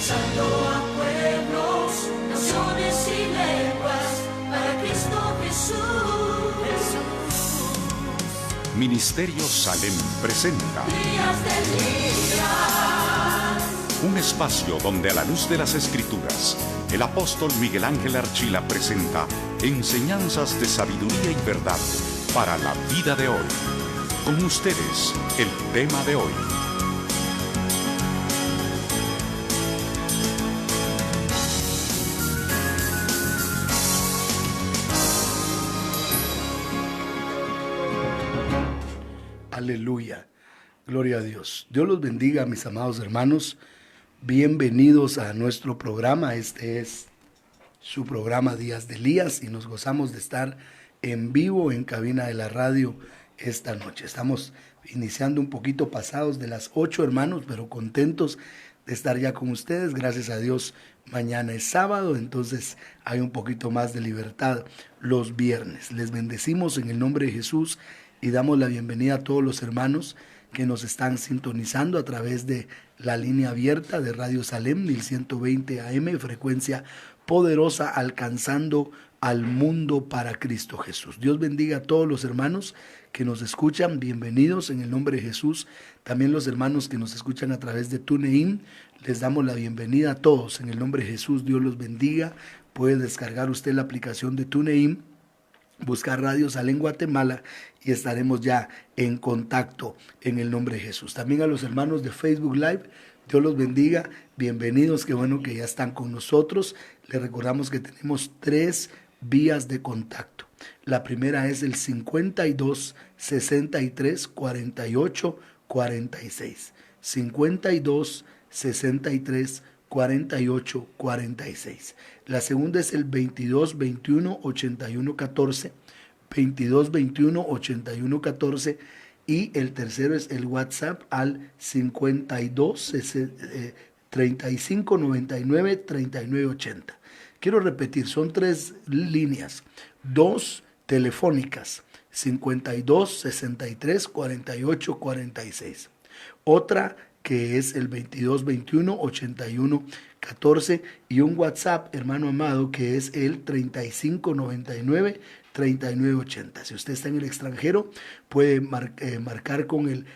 alcanzando a pueblos, naciones y lenguas, para Cristo Jesús. Ministerio Salem presenta Días del día. un espacio donde a la luz de las Escrituras, el apóstol Miguel Ángel Archila presenta enseñanzas de sabiduría y verdad para la vida de hoy. Con ustedes, el tema de hoy. Aleluya, gloria a Dios. Dios los bendiga, mis amados hermanos. Bienvenidos a nuestro programa. Este es su programa Días de Elías y nos gozamos de estar en vivo en cabina de la radio esta noche. Estamos iniciando un poquito pasados de las 8, hermanos, pero contentos de estar ya con ustedes. Gracias a Dios, mañana es sábado, entonces hay un poquito más de libertad los viernes. Les bendecimos en el nombre de Jesús y damos la bienvenida a todos los hermanos que nos están sintonizando a través de la línea abierta de Radio Salem 1120 AM, frecuencia poderosa, alcanzando al mundo para Cristo Jesús. Dios bendiga a todos los hermanos que nos escuchan, bienvenidos en el nombre de Jesús. También los hermanos que nos escuchan a través de TuneIn, les damos la bienvenida a todos en el nombre de Jesús. Dios los bendiga. Puede descargar usted la aplicación de TuneIn, buscar Radio Salem Guatemala y estaremos ya en contacto en el nombre de Jesús. También a los hermanos de Facebook Live, Dios los bendiga, bienvenidos, qué bueno que ya están con nosotros. Les recordamos que tenemos 3 vías de contacto. La primera es el 52 63 48 46. 52 63 48 46. La segunda es el 22 21 81 14, 22 21 81 14, y el tercero es el WhatsApp al 52 35 99 39 80. Quiero repetir, son 3 líneas, 2 telefónicas, 52 63 48 46. Otra que es el 22 21 81 14, y un WhatsApp, hermano amado, que es el 35 99 39 80. Si usted está en el extranjero, puede marcar con el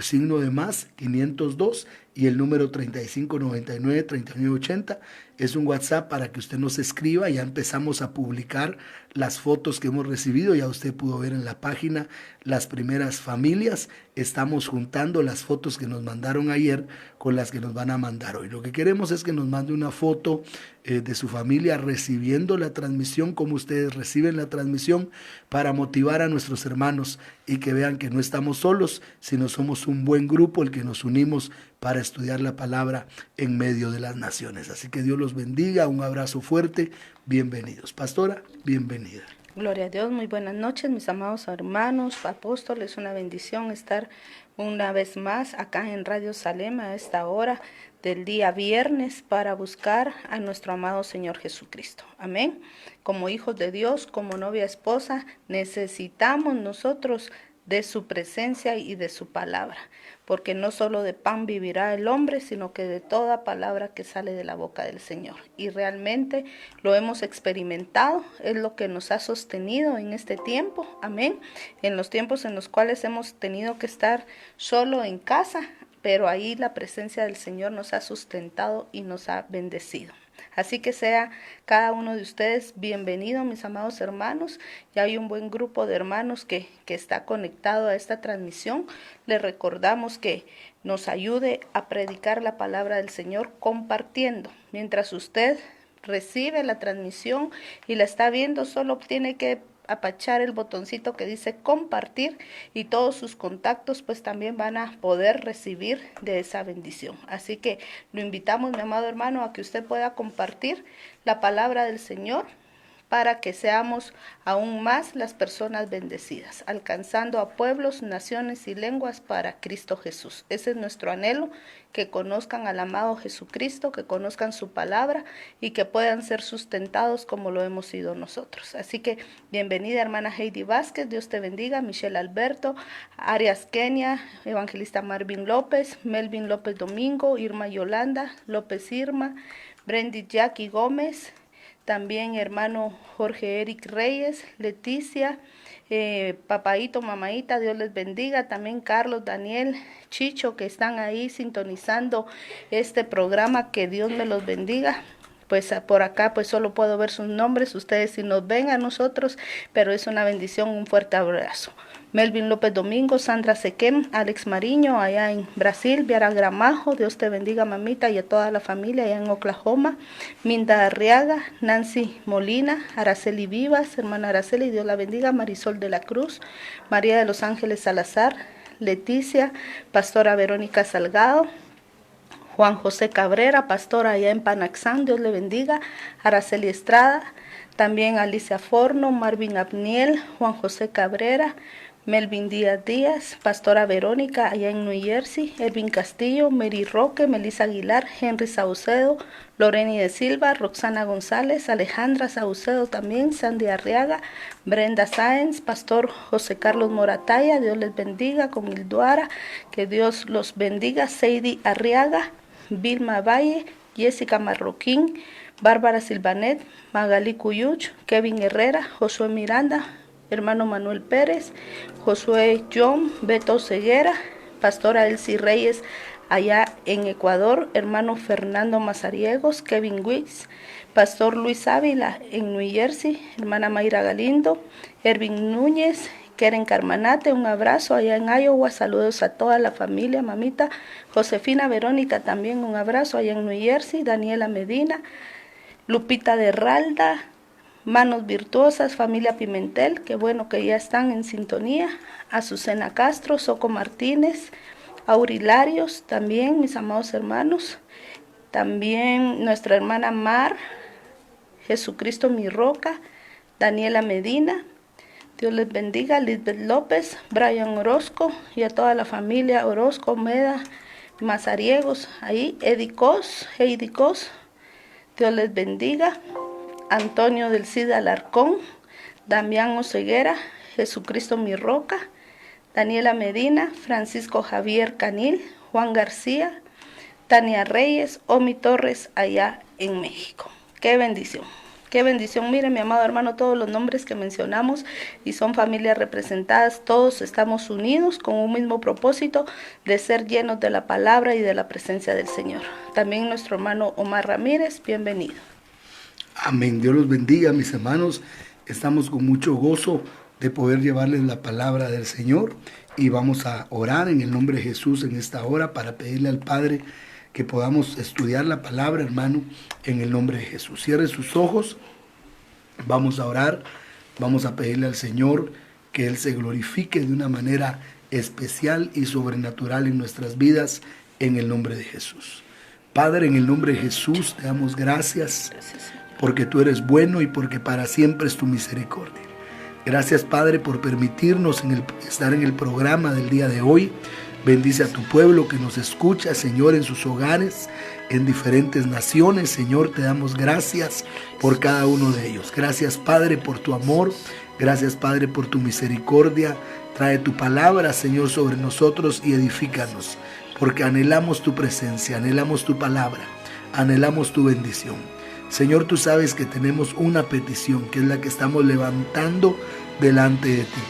signo de más 502 y el número 35 99 39 80. Es un WhatsApp para que usted nos escriba. Ya empezamos a publicar las fotos que hemos recibido. Ya usted pudo ver en la página las primeras familias. Estamos juntando las fotos que nos mandaron ayer con las que nos van a mandar hoy. Lo que queremos es que nos mande una foto de su familia recibiendo la transmisión, como ustedes reciben la transmisión, para motivar a nuestros hermanos y que vean que no estamos solos, sino somos un buen grupo el que nos unimos para estudiar la palabra en medio de las naciones. Así que Dios los bendiga, un abrazo fuerte, bienvenidos. Pastora, bienvenida. Gloria a Dios, muy buenas noches, mis amados hermanos, apóstoles, una bendición estar una vez más acá en Radio Salem a esta hora del día viernes para buscar a nuestro amado Señor Jesucristo. Amén. Como hijos de Dios, como novia esposa, necesitamos nosotros de su presencia y de su palabra, porque no solo de pan vivirá el hombre, sino que de toda palabra que sale de la boca del Señor. Y realmente lo hemos experimentado, es lo que nos ha sostenido en este tiempo, amén, en los tiempos en los cuales hemos tenido que estar solo en casa, pero ahí la presencia del Señor nos ha sustentado y nos ha bendecido. Así que sea cada uno de ustedes bienvenido, mis amados hermanos. Ya hay un buen grupo de hermanos que está conectado a esta transmisión. Les recordamos que nos ayude a predicar la palabra del Señor compartiendo. Mientras usted recibe la transmisión y la está viendo, solo tiene que apachar el botoncito que dice compartir y todos sus contactos pues también van a poder recibir de esa bendición. Así que lo invitamos, mi amado hermano, a que usted pueda compartir la palabra del Señor para que seamos aún más las personas bendecidas, alcanzando a pueblos, naciones y lenguas para Cristo Jesús. Ese es nuestro anhelo, que conozcan al amado Jesucristo, que conozcan su palabra y que puedan ser sustentados como lo hemos sido nosotros. Así que bienvenida hermana Heidi Vázquez, Dios te bendiga, Michelle Alberto, Arias Kenia, evangelista Marvin López, Melvin López Domingo, Irma Yolanda, López Irma, Brendy Jackie Gómez, también hermano Jorge Eric Reyes, Leticia, papaito, mamaita, Dios les bendiga, también Carlos, Daniel, Chicho, que están ahí sintonizando este programa, que Dios me los bendiga. Pues por acá pues solo puedo ver sus nombres, ustedes si nos ven a nosotros, pero es una bendición, un fuerte abrazo. Melvin López Domingo, Sandra Sequem, Alex Mariño, allá en Brasil, Viara Gramajo, Dios te bendiga mamita, y a toda la familia allá en Oklahoma, Minda Arriaga, Nancy Molina, Araceli Vivas, hermana Araceli, Dios la bendiga, Marisol de la Cruz, María de los Ángeles Salazar, Leticia, pastora Verónica Salgado, Juan José Cabrera, pastora allá en Panaxán, Dios le bendiga, Araceli Estrada, también Alicia Forno, Marvin Abniel, Juan José Cabrera, Melvin Díaz Díaz, pastora Verónica allá en New Jersey, Elvin Castillo, Mary Roque, Melissa Aguilar, Henry Saucedo, Loreni de Silva, Roxana González, Alejandra Saucedo también, Sandy Arriaga, Brenda Sáenz, pastor José Carlos Morataya, Dios les bendiga, con Hilduara, que Dios los bendiga, Seidy Arriaga, Vilma Valle, Jessica Marroquín, Bárbara Silvanet, Magali Cuyuch, Kevin Herrera, Josué Miranda, hermano Manuel Pérez, Josué John, Beto Ceguera, pastora Elsie Reyes allá en Ecuador, hermano Fernando Mazariegos, Kevin Wicks, pastor Luis Ávila en New Jersey, hermana Mayra Galindo, Ervin Núñez, Keren Carmanate, un abrazo allá en Iowa, saludos a toda la familia, mamita, Josefina Verónica también un abrazo allá en New Jersey, Daniela Medina, Lupita de Ralda, Manos Virtuosas, familia Pimentel, qué bueno que ya están en sintonía, Azucena Castro, Soco Martínez, Aurilarios, también mis amados hermanos, también nuestra hermana Mar, Jesucristo mi roca, Daniela Medina, Dios les bendiga, Lisbeth López, Brian Orozco y a toda la familia Orozco, Meda, Mazariegos, ahí, Heidi Cos, Dios les bendiga, Antonio del Cid Alarcón, Damián Oceguera, Jesucristo mi roca, Daniela Medina, Francisco Javier Canil, Juan García, Tania Reyes, Omi Torres allá en México. ¡Qué bendición! ¡Qué bendición! Mire, mi amado hermano, todos los nombres que mencionamos y son familias representadas, todos estamos unidos con un mismo propósito de ser llenos de la palabra y de la presencia del Señor. También nuestro hermano Omar Ramírez, bienvenido. Amén. Dios los bendiga, mis hermanos. Estamos con mucho gozo de poder llevarles la palabra del Señor y vamos a orar en el nombre de Jesús en esta hora para pedirle al Padre que podamos estudiar la palabra, hermano, en el nombre de Jesús. Cierre sus ojos, vamos a orar, vamos a pedirle al Señor que Él se glorifique de una manera especial y sobrenatural en nuestras vidas en el nombre de Jesús. Padre, en el nombre de Jesús te damos gracias porque tú eres bueno y porque para siempre es tu misericordia. Gracias, Padre, por permitirnos estar en el programa del día de hoy. Bendice a tu pueblo que nos escucha, Señor, en sus hogares, en diferentes naciones. Señor, te damos gracias por cada uno de ellos. Gracias, Padre, por tu amor. Gracias, Padre, por tu misericordia. Trae tu palabra, Señor, sobre nosotros y edifícanos, porque anhelamos tu presencia, anhelamos tu palabra, anhelamos tu bendición. Señor, tú sabes que tenemos una petición, que es la que estamos levantando delante de ti.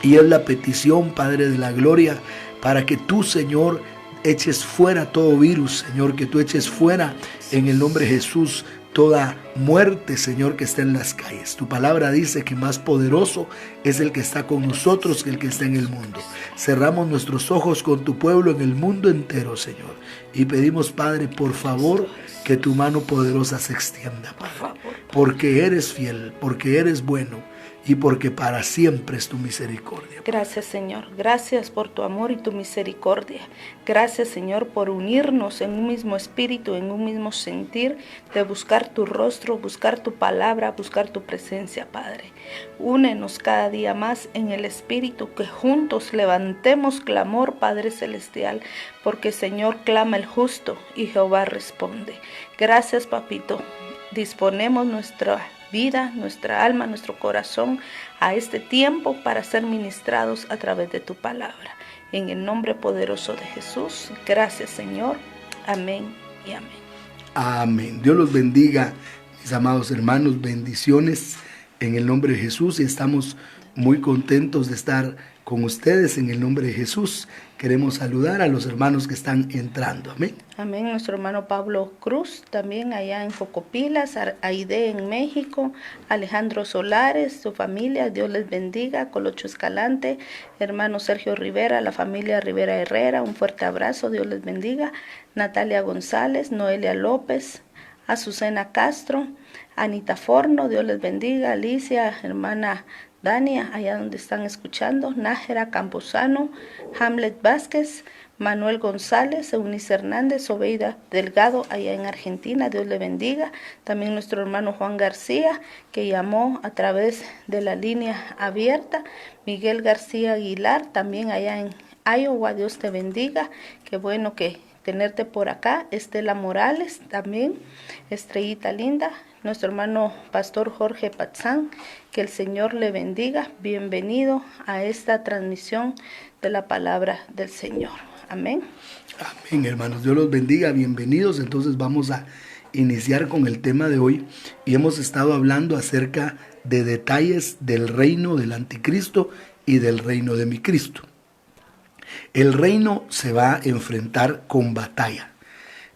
Y es la petición, Padre de la gloria, para que tú, Señor, eches fuera todo virus, Señor, que tú eches fuera en el nombre de Jesús toda muerte, Señor, que está en las calles. Tu palabra dice que más poderoso es el que está con nosotros que el que está en el mundo. Cerramos nuestros ojos con tu pueblo en el mundo entero, Señor, y pedimos, Padre, por favor, que tu mano poderosa se extienda, Padre, porque eres fiel, porque eres bueno, y porque para siempre es tu misericordia. Gracias, Señor. Gracias por tu amor y tu misericordia. Gracias, Señor, por unirnos en un mismo espíritu, en un mismo sentir, de buscar tu rostro, buscar tu palabra, buscar tu presencia, Padre. Únenos cada día más en el espíritu, que juntos levantemos clamor, Padre Celestial, porque, Señor, clama el justo y Jehová responde. Gracias, Papito. Disponemos nuestra vida, nuestra alma, nuestro corazón a este tiempo para ser ministrados a través de tu palabra. En el nombre poderoso de Jesús, gracias, Señor. Amén y amén. Amén. Dios los bendiga, mis amados hermanos. Bendiciones en el nombre de Jesús, y estamos muy contentos de estar con ustedes en el nombre de Jesús. Queremos saludar a los hermanos que están entrando. Amén. Amén. Nuestro hermano Pablo Cruz, también allá en Cocopilas, Aide en México, Alejandro Solares, su familia, Dios les bendiga. Colocho Escalante, hermano Sergio Rivera, la familia Rivera Herrera, un fuerte abrazo, Dios les bendiga. Natalia González, Noelia López, Azucena Castro, Anita Forno, Dios les bendiga. Alicia, hermana Dania, allá donde están escuchando, Nájera Camposano, Hamlet Vázquez, Manuel González, Eunice Hernández, Obeida Delgado, allá en Argentina, Dios le bendiga. También nuestro hermano Juan García, que llamó a través de la línea abierta. Miguel García Aguilar, también allá en Iowa, Dios te bendiga. Qué bueno que tenerte por acá. Estela Morales, también, Estrellita Linda. Nuestro hermano Pastor Jorge Patzán, que el Señor le bendiga. Bienvenido a esta transmisión de la palabra del Señor. Amén. Amén, hermanos. Dios los bendiga. Bienvenidos. Entonces vamos a iniciar con el tema de hoy. Y hemos estado hablando acerca de detalles del reino del anticristo y del reino de mi Cristo. El reino se va a enfrentar con batalla.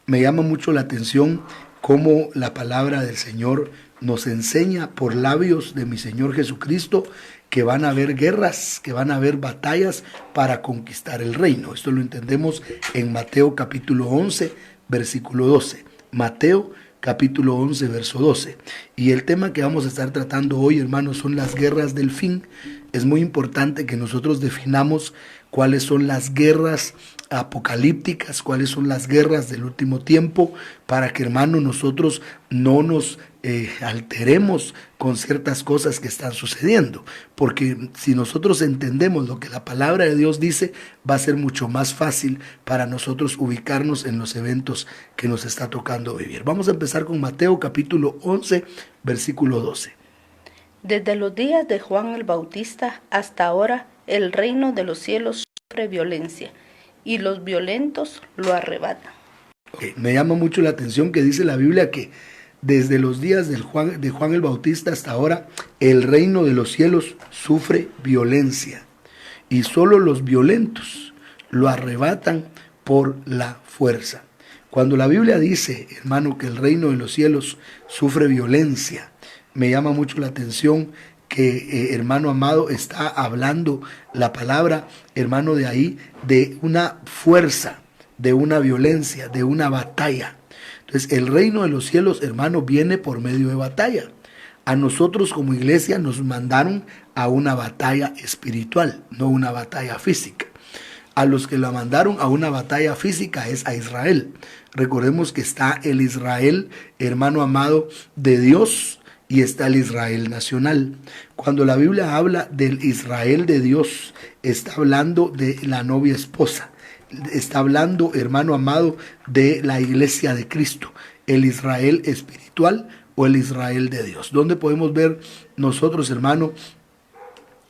Me llama mucho la atención cómo la palabra del Señor nos enseña por labios de mi Señor Jesucristo que van a haber guerras, que van a haber batallas para conquistar el reino. Esto lo entendemos en Mateo capítulo 11, versículo 12. Mateo capítulo 11, verso 12. Y el tema que vamos a estar tratando hoy, hermanos, son las guerras del fin. Es muy importante que nosotros definamos cuáles son las guerras apocalípticas, cuáles son las guerras del último tiempo, para que, hermano, nosotros no nos alteremos con ciertas cosas que están sucediendo, porque si nosotros entendemos lo que la palabra de Dios dice, va a ser mucho más fácil para nosotros ubicarnos en los eventos que nos está tocando vivir. Vamos a empezar con Mateo capítulo 11, versículo 12. Desde los días de Juan el Bautista hasta ahora, el reino de los cielos sufre violencia, y los violentos lo arrebatan. Me llama mucho la atención que dice la Biblia que desde los días de Juan el Bautista hasta ahora, el reino de los cielos sufre violencia, y solo los violentos lo arrebatan por la fuerza. Cuando la Biblia dice, hermano, que el reino de los cielos sufre violencia, me llama mucho la atención que, hermano amado, está hablando la palabra, hermano, de ahí, de una fuerza, de una violencia, de una batalla. Entonces, el reino de los cielos, hermano, viene por medio de batalla. A nosotros como iglesia nos mandaron a una batalla espiritual, no una batalla física. A los que la mandaron a una batalla física es a Israel. Recordemos que está el Israel, hermano amado, de Dios, y está el Israel nacional. Cuando la Biblia habla del Israel de Dios, está hablando de la novia esposa. Está hablando, hermano amado, de la iglesia de Cristo. El Israel espiritual o el Israel de Dios. ¿Dónde podemos ver nosotros, hermano,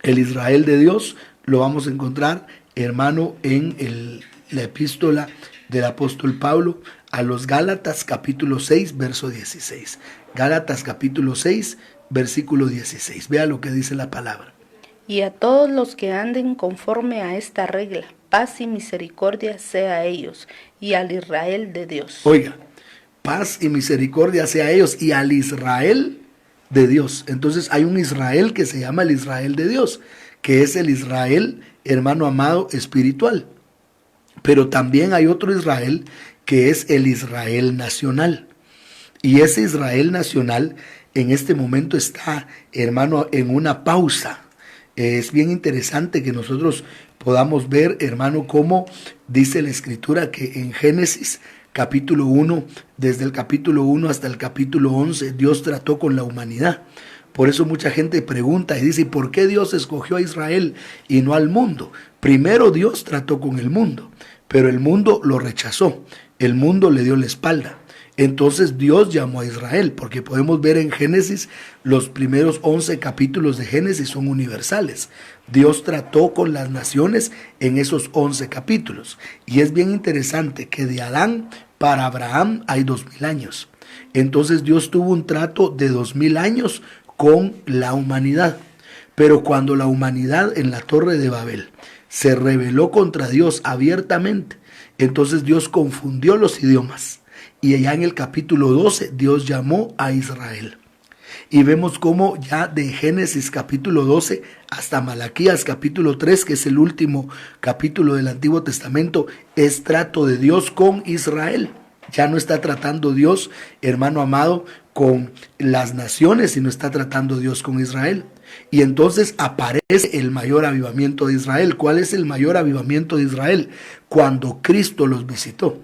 el Israel de Dios? Lo vamos a encontrar, hermano, en la epístola del apóstol Pablo a los Gálatas capítulo 6, verso 16. Gálatas capítulo 6, versículo 16. Vea lo que dice la palabra. Y a todos los que anden conforme a esta regla, paz y misericordia sea a ellos y al Israel de Dios. Oiga, paz y misericordia sea a ellos y al Israel de Dios. Entonces hay un Israel que se llama el Israel de Dios, que es el Israel, hermano amado, espiritual. Pero también hay otro Israel que es el Israel nacional. Y ese Israel nacional en este momento está, hermano, en una pausa. Es bien interesante que nosotros podamos ver, hermano, cómo dice la Escritura que en Génesis capítulo 1, desde el capítulo 1 hasta el capítulo 11, Dios trató con la humanidad. Por eso mucha gente pregunta y dice, ¿por qué Dios escogió a Israel y no al mundo? Primero Dios trató con el mundo, pero el mundo lo rechazó, el mundo le dio la espalda. Entonces Dios llamó a Israel, porque podemos ver en Génesis, los primeros 11 capítulos de Génesis son universales. Dios trató con las naciones en esos 11 capítulos. Y es bien interesante que de Adán para Abraham hay 2000 años. Entonces Dios tuvo un trato de 2000 años con la humanidad. Pero cuando la humanidad en la Torre de Babel se rebeló contra Dios abiertamente, entonces Dios confundió los idiomas. Y allá en el capítulo 12 Dios llamó a Israel. Y vemos cómo ya de Génesis capítulo 12 hasta Malaquías capítulo 3, que es el último capítulo del Antiguo Testamento, es trato de Dios con Israel. Ya no está tratando Dios, hermano amado, con las naciones, sino está tratando Dios con Israel. Y entonces aparece el mayor avivamiento de Israel. ¿Cuál es el mayor avivamiento de Israel? Cuando Cristo los visitó.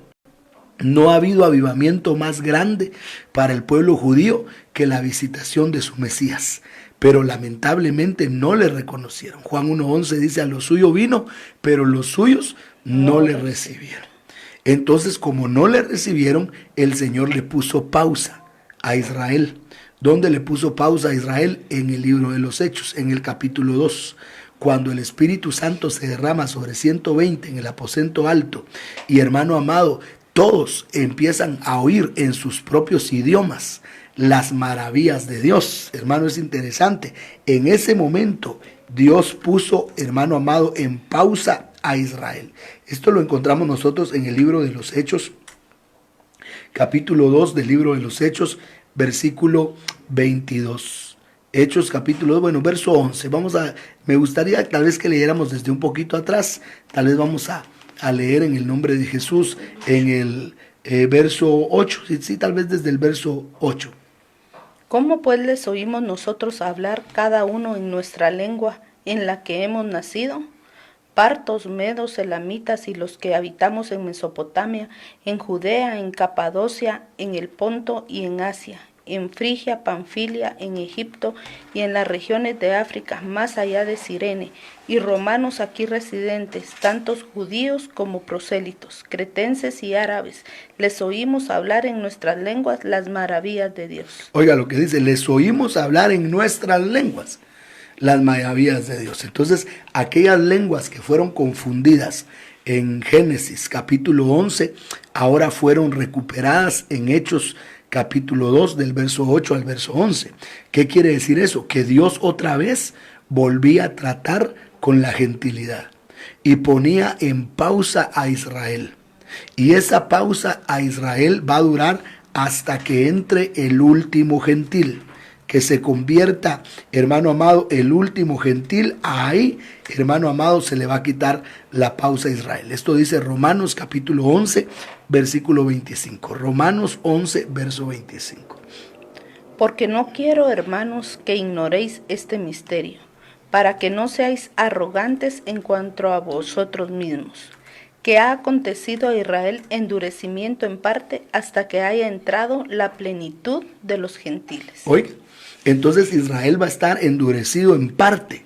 No ha habido avivamiento más grande para el pueblo judío que la visitación de su Mesías. Pero lamentablemente no le reconocieron. Juan 1:11 dice, a lo suyo vino, pero los suyos no le recibieron. Entonces, como no le recibieron, el Señor le puso pausa a Israel. ¿Dónde le puso pausa a Israel? En el libro de los Hechos, en el capítulo 2. Cuando el Espíritu Santo se derrama sobre 120 en el aposento alto. Y hermano amado, todos empiezan a oír en sus propios idiomas las maravillas de Dios. Hermano, es interesante. En ese momento Dios puso, hermano amado, en pausa a Israel. Esto lo encontramos nosotros en el libro de los Hechos, capítulo 2 del libro de los Hechos, versículo 22. Hechos capítulo 2, bueno, verso 11. Me gustaría tal vez que leyéramos desde un poquito atrás. Tal vez vamos a leer en el nombre de Jesús en el verso 8, sí, tal vez desde el verso 8. ¿Cómo pues les oímos nosotros hablar cada uno en nuestra lengua en la que hemos nacido? Partos, medos, elamitas y los que habitamos en Mesopotamia, en Judea, en Capadocia, en el Ponto y en Asia, en Frigia, Panfilia, en Egipto y en las regiones de África, más allá de Cirene, y romanos aquí residentes, tantos judíos como prosélitos, cretenses y árabes, les oímos hablar en nuestras lenguas las maravillas de Dios. Oiga lo que dice, les oímos hablar en nuestras lenguas las maravillas de Dios. Entonces, aquellas lenguas que fueron confundidas en Génesis capítulo 11, ahora fueron recuperadas en Hechos capítulo 2 del verso 8 al verso 11. ¿Qué quiere decir eso? Que Dios otra vez volvía a tratar con la gentilidad y ponía en pausa a Israel. Y esa pausa a Israel va a durar hasta que entre el último gentil, que se convierta, hermano amado, el último gentil. Ahí, hermano amado, se le va a quitar la pausa a Israel. Esto dice Romanos capítulo 11, versículo 25. Romanos 11, verso 25. Porque no quiero, hermanos, que ignoréis este misterio, para que no seáis arrogantes en cuanto a vosotros mismos, que ha acontecido a Israel endurecimiento en parte hasta que haya entrado la plenitud de los gentiles. Oiga, entonces Israel va a estar endurecido en parte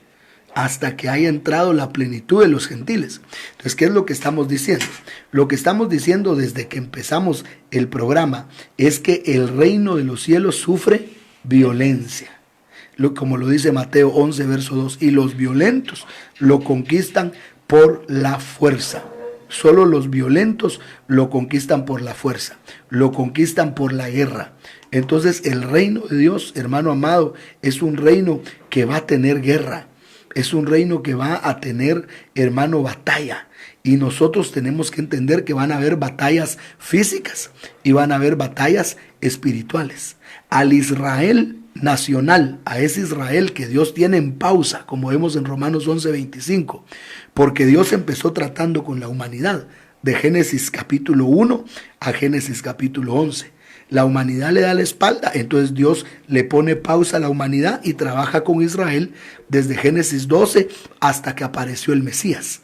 hasta que haya entrado la plenitud de los gentiles. Entonces, ¿qué es lo que estamos diciendo? Lo que estamos diciendo desde que empezamos el programa es que el reino de los cielos sufre violencia. Como lo dice Mateo 11, verso 2, y los violentos lo conquistan por la fuerza. Solo los violentos lo conquistan por la fuerza, lo conquistan por la guerra. Entonces el reino de Dios, hermano amado, es un reino que va a tener guerra, es un reino que va a tener, hermano, batalla. Y nosotros tenemos que entender que van a haber batallas físicas y van a haber batallas espirituales. Al Israel nacional, a ese Israel que Dios tiene en pausa, como vemos en Romanos 11:25, porque Dios empezó tratando con la humanidad de Génesis capítulo 1 a Génesis capítulo 11. la humanidad le da la espalda, entonces Dios le pone pausa a la humanidad y trabaja con Israel desde Génesis 12 hasta que apareció el Mesías.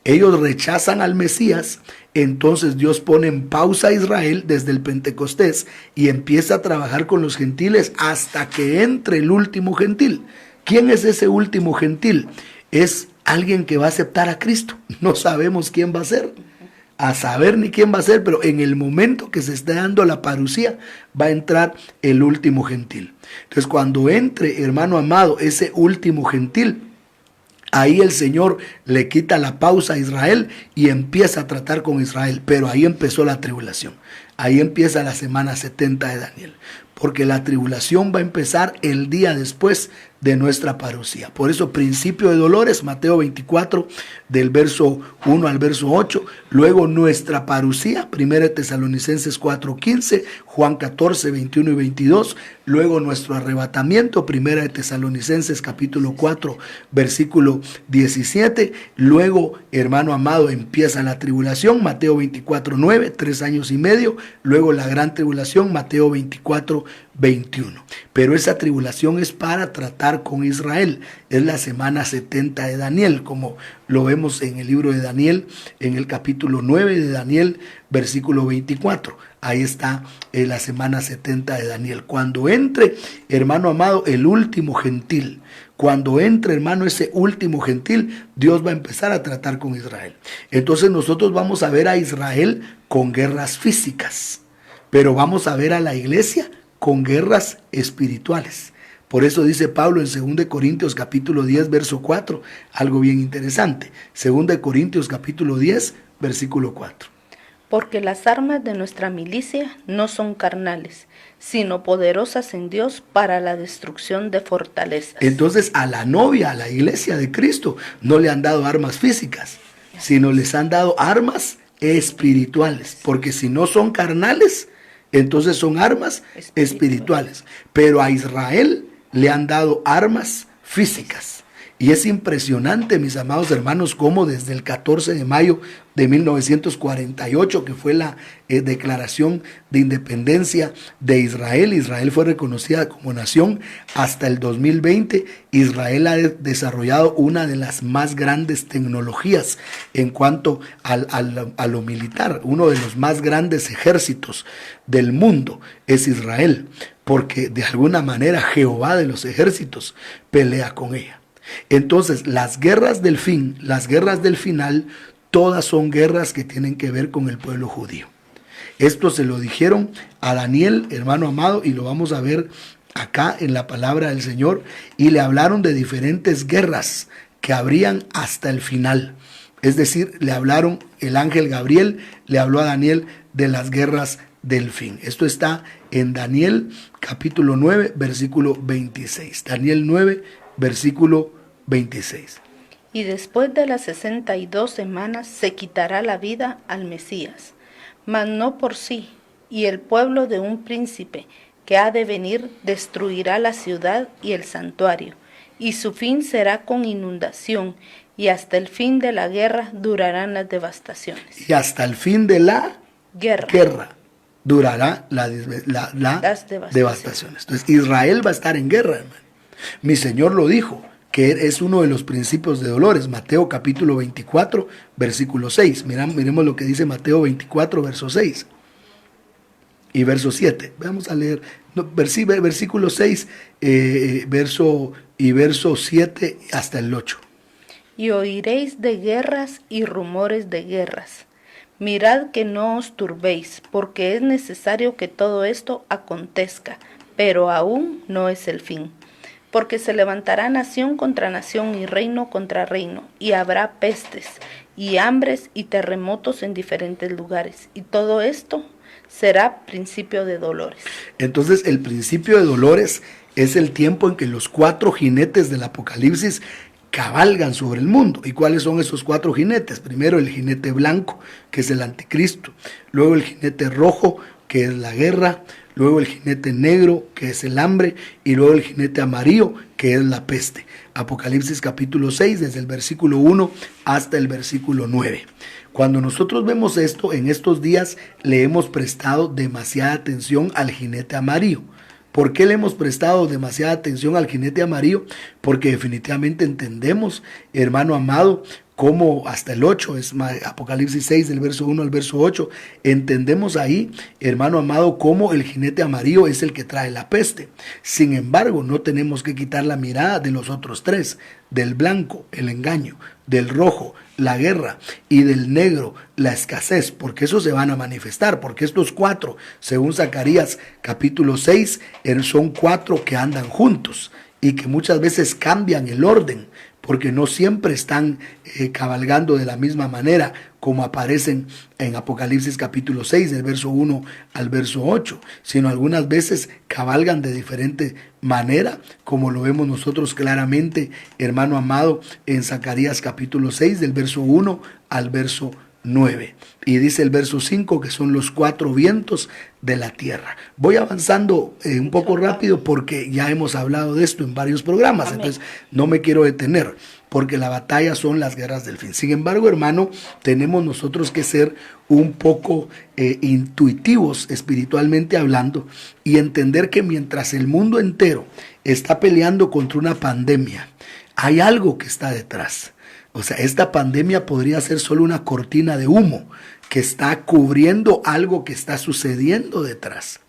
Ellos rechazan al Mesías, entonces Dios pone en pausa a Israel desde el Pentecostés y empieza a trabajar con los gentiles hasta que entre el último gentil. ¿Quién es ese último gentil? Es alguien que va a aceptar a Cristo. No sabemos quién va a ser, a saber ni quién va a ser, pero en el momento que se esté dando la parucía va a entrar el último gentil. Entonces cuando entre, hermano amado, ese último gentil, ahí el Señor le quita la pausa a Israel y empieza a tratar con Israel. Pero ahí empezó la tribulación. Ahí empieza la semana 70 de Daniel. Porque la tribulación va a empezar el día después de nuestra parucía. Por eso, principio de dolores, Mateo 24, del verso 1 al verso 8. Luego nuestra parucía, 1 Tesalonicenses 4:15, Juan 14, 21 y 22. Luego nuestro arrebatamiento, 1 Tesalonicenses capítulo 4, versículo 17. Luego, hermano amado, empieza la tribulación, Mateo 24, 9, 3 años y medio. Luego la gran tribulación, Mateo 24, 21. Pero esa tribulación es para tratar con Israel. Es la semana 70 de Daniel, como lo vemos en el libro de Daniel, en el capítulo 9 de Daniel, versículo 24. Ahí está la semana 70 de Daniel. Cuando entre, hermano amado, el último gentil, cuando entre, hermano, ese último gentil, Dios va a empezar a tratar con Israel. Entonces nosotros vamos a ver a Israel con guerras físicas, pero vamos a ver a la iglesia con guerras espirituales. Por eso dice Pablo en 2 Corintios capítulo 10, verso 4, algo bien interesante. 2 Corintios capítulo 10, versículo 4. Porque las armas de nuestra milicia no son carnales, sino poderosas en Dios para la destrucción de fortalezas. Entonces a la novia, a la iglesia de Cristo, no le han dado armas físicas, sino les han dado armas espirituales. Porque si no son carnales, entonces son armas espirituales. Pero a Israel le han dado armas físicas. Y es impresionante, mis amados hermanos, cómo desde el 14 de mayo de 1948, que fue la declaración de independencia de Israel, Israel fue reconocida como nación, hasta el 2020, Israel ha desarrollado una de las más grandes tecnologías en cuanto a lo militar. Uno de los más grandes ejércitos del mundo es Israel, porque de alguna manera Jehová de los ejércitos pelea con ella. Entonces, las guerras del fin, las guerras del final, todas son guerras que tienen que ver con el pueblo judío. Esto se lo dijeron a Daniel, hermano amado, y lo vamos a ver acá en la palabra del Señor, y le hablaron de diferentes guerras que habrían hasta el final. Es decir, le hablaron, el ángel Gabriel le habló a Daniel de las guerras del fin. Esto está en Daniel capítulo 9, versículo 26. Daniel 9, versículo 26. Y después de las 62 semanas se quitará la vida al Mesías, mas no por sí, y el pueblo de un príncipe que ha de venir destruirá la ciudad y el santuario, y su fin será con inundación, y hasta el fin de la guerra durarán las devastaciones. Y hasta el fin de la guerra durará las devastaciones. Entonces Israel va a estar en guerra, hermano. Mi Señor lo dijo, que es uno de los principios de dolores. Mateo capítulo 24, versículo 6. Miremos lo que dice Mateo 24, verso 6 y verso 7. Vamos a leer versículo 6, verso 7 hasta el 8. Y oiréis de guerras y rumores de guerras. Mirad que no os turbéis, porque es necesario que todo esto acontezca, pero aún no es el fin. Porque se levantará nación contra nación y reino contra reino, y habrá pestes, y hambres y terremotos en diferentes lugares. Y todo esto será principio de dolores. Entonces, el principio de dolores es el tiempo en que los 4 jinetes del Apocalipsis cabalgan sobre el mundo. ¿Y cuáles son esos 4 jinetes? Primero el jinete blanco, que es el anticristo. Luego el jinete rojo, que es la guerra. Luego el jinete negro, que es el hambre, y luego el jinete amarillo, que es la peste. Apocalipsis capítulo 6, desde el versículo 1 hasta el versículo 9. Cuando nosotros vemos esto, en estos días le hemos prestado demasiada atención al jinete amarillo. ¿Por qué le hemos prestado demasiada atención al jinete amarillo? Porque definitivamente entendemos, hermano amado, como hasta el 8, es Apocalipsis 6, del verso 1 al verso 8, entendemos ahí, hermano amado, cómo el jinete amarillo es el que trae la peste. Sin embargo, no tenemos que quitar la mirada de los otros tres, del blanco, el engaño, del rojo, la guerra, y del negro, la escasez, porque esos se van a manifestar, porque estos cuatro, según Zacarías capítulo 6, son cuatro que andan juntos y que muchas veces cambian el orden, porque no siempre están cabalgando de la misma manera como aparecen en Apocalipsis capítulo 6, del verso 1 al verso 8, sino algunas veces cabalgan de diferente manera, como lo vemos nosotros claramente, hermano amado, en Zacarías capítulo 6, del verso 1 al verso 9. Y dice el verso 5 que son los cuatro vientos de la tierra. Voy avanzando un poco rápido porque ya hemos hablado de esto en varios programas. Amén. Entonces no me quiero detener porque la batalla son las guerras del fin. Sin embargo, hermano, tenemos nosotros que ser un poco intuitivos espiritualmente hablando y entender que mientras el mundo entero está peleando contra una pandemia, hay algo que está detrás. O sea, esta pandemia podría ser solo una cortina de humo que está cubriendo algo que está sucediendo detrás.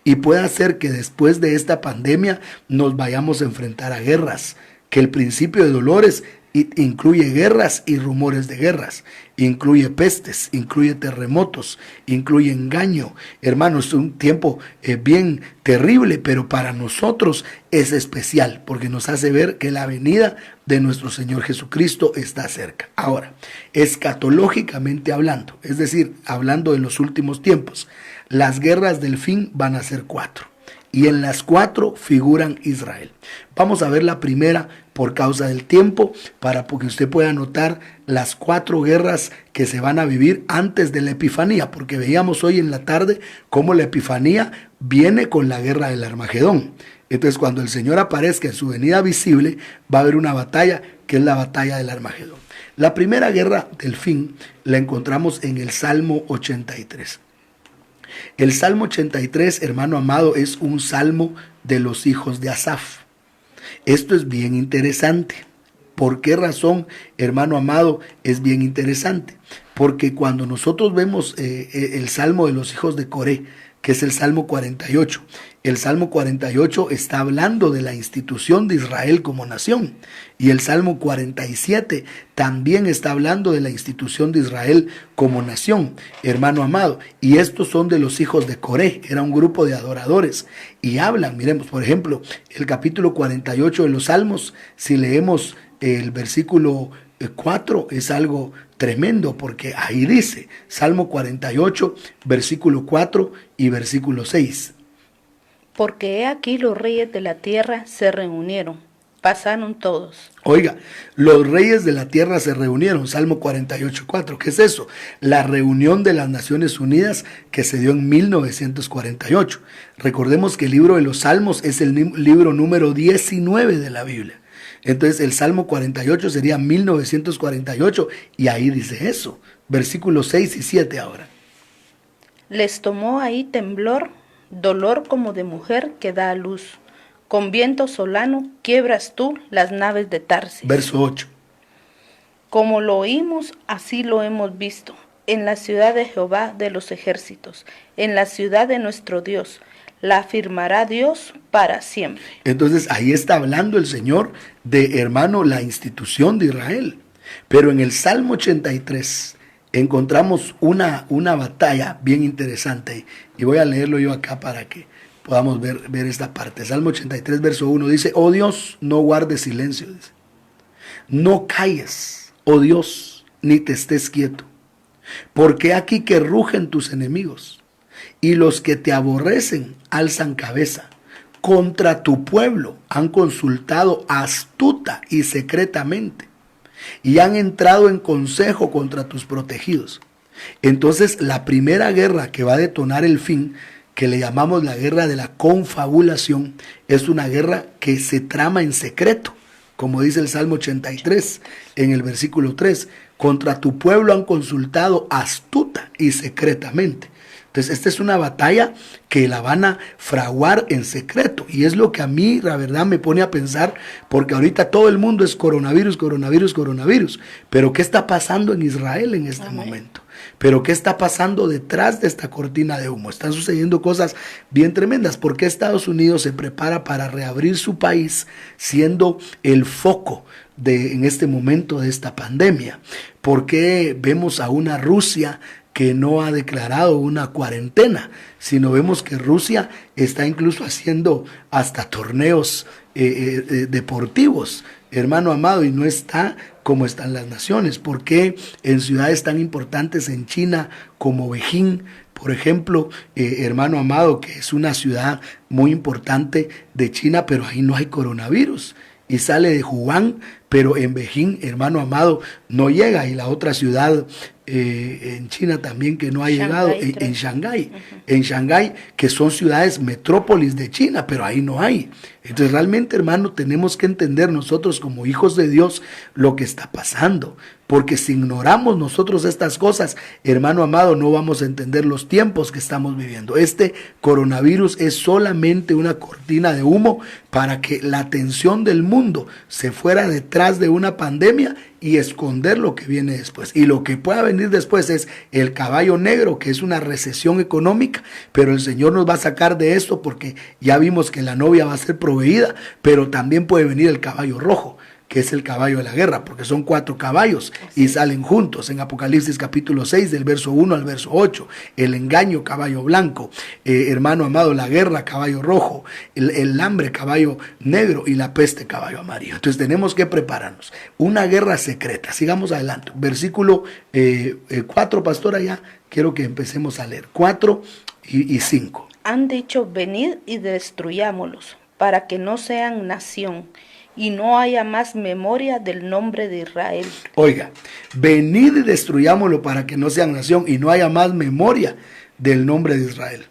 Y puede ser que después de esta pandemia nos vayamos a enfrentar a guerras, que el principio de dolores incluye guerras y rumores de guerras, incluye pestes, incluye terremotos, incluye engaño. Hermanos, es un tiempo bien terrible, pero para nosotros es especial porque nos hace ver que la venida de nuestro Señor Jesucristo está cerca. Ahora, escatológicamente hablando, es decir, hablando de los últimos tiempos, las guerras del fin van a ser 4. Y en las 4 figuran Israel. Vamos a ver la primera por causa del tiempo, para que usted pueda notar las 4 guerras que se van a vivir antes de la Epifanía, porque veíamos hoy en la tarde cómo la Epifanía viene con la guerra del Armagedón. Entonces, cuando el Señor aparezca en su venida visible, va a haber una batalla que es la batalla del Armagedón. La primera guerra del fin la encontramos en el Salmo 83. El Salmo 83, hermano amado, es un salmo de los hijos de Asaf. Esto es bien interesante. ¿Por qué razón, hermano amado, es bien interesante? Porque cuando nosotros vemos el salmo de los hijos de Coré, que es el Salmo 48, el Salmo 48 está hablando de la institución de Israel como nación. Y el Salmo 47 también está hablando de la institución de Israel como nación, hermano amado. Y estos son de los hijos de Coré, era un grupo de adoradores. Y hablan, miremos, por ejemplo, el capítulo 48 de los Salmos, si leemos el versículo 4, es algo tremendo, porque ahí dice, Salmo 48, versículo 4 y versículo 6. Porque he aquí los reyes de la tierra se reunieron, pasaron todos. Oiga, los reyes de la tierra se reunieron, Salmo 48, 4. ¿Qué es eso? La reunión de las Naciones Unidas que se dio en 1948. Recordemos que el libro de los Salmos es el libro número 19 de la Biblia. Entonces el Salmo 48 sería 1948 y ahí dice eso, versículos 6 y 7 ahora. Les tomó ahí temblor, dolor como de mujer que da a luz. Con viento solano quiebras tú las naves de Tarsis. Verso 8. Como lo oímos, así lo hemos visto, en la ciudad de Jehová de los ejércitos, en la ciudad de nuestro Dios. La afirmará Dios para siempre. Entonces ahí está hablando el Señor de, hermano, la institución de Israel. Pero en el Salmo 83 encontramos una batalla bien interesante. Y voy a leerlo yo acá para que podamos ver esta parte. Salmo 83, verso 1 dice: oh Dios, no guardes silencio. Dice. No calles, oh Dios, ni te estés quieto. Porque aquí que rugen tus enemigos. Y los que te aborrecen alzan cabeza. Contra tu pueblo han consultado astuta y secretamente. Y han entrado en consejo contra tus protegidos. Entonces la primera guerra que va a detonar el fin, que le llamamos la guerra de la confabulación, es una guerra que se trama en secreto. Como dice el Salmo 83 en el versículo 3. contra tu pueblo han consultado astuta y secretamente. Entonces, esta es una batalla que la van a fraguar en secreto. Y es lo que a mí, la verdad, me pone a pensar, porque ahorita todo el mundo es coronavirus, coronavirus, coronavirus. Pero ¿qué está pasando en Israel en este momento? Pero ¿qué está pasando detrás de esta cortina de humo? Están sucediendo cosas bien tremendas. ¿Por qué Estados Unidos se prepara para reabrir su país siendo el foco en este momento de esta pandemia? ¿Por qué vemos a una Rusia que no ha declarado una cuarentena, sino vemos que Rusia está incluso haciendo hasta torneos deportivos, hermano amado, y no está como están las naciones? ¿Por qué en ciudades tan importantes en China como Beijing, por ejemplo, hermano amado, que es una ciudad muy importante de China, pero ahí no hay coronavirus? Y sale de Wuhan, pero en Beijing, hermano amado, no llega. Y la otra ciudad en China también que no ha llegado, en Shanghái. En Shanghái, que son ciudades metrópolis de China, pero ahí no hay. Entonces realmente, hermano, tenemos que entender nosotros como hijos de Dios lo que está pasando. Porque si ignoramos nosotros estas cosas, hermano amado, no vamos a entender los tiempos que estamos viviendo. Este coronavirus es solamente una cortina de humo para que la atención del mundo se fuera detrás de una pandemia y esconder lo que viene después. Y lo que pueda venir después es el caballo negro, que es una recesión económica, pero el Señor nos va a sacar de esto porque ya vimos que la novia va a ser proveída, pero también puede venir el caballo rojo, que es el caballo de la guerra, porque son 4 caballos y salen juntos en Apocalipsis capítulo 6 del verso 1 al verso 8, el engaño, caballo blanco, hermano amado, la guerra, caballo rojo, el hambre, caballo negro, y la peste, caballo amarillo. Entonces tenemos que prepararnos, una guerra secreta. Sigamos adelante, versículo 4, pastora, ya quiero que empecemos a leer, 4 y 5. Han dicho, venid y destruyámoslos, para que no sean nación, y no haya más memoria del nombre de Israel. Oiga, venid y destruyámoslo para que no sean nación y no haya más memoria del nombre de Israel.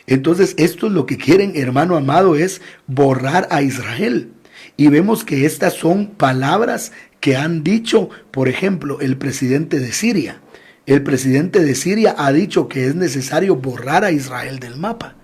Entonces, esto es lo que quieren, hermano amado, es borrar a Israel. Y vemos que estas son palabras que han dicho, por ejemplo, el presidente de Siria. El presidente de Siria ha dicho que es necesario borrar a Israel del mapa.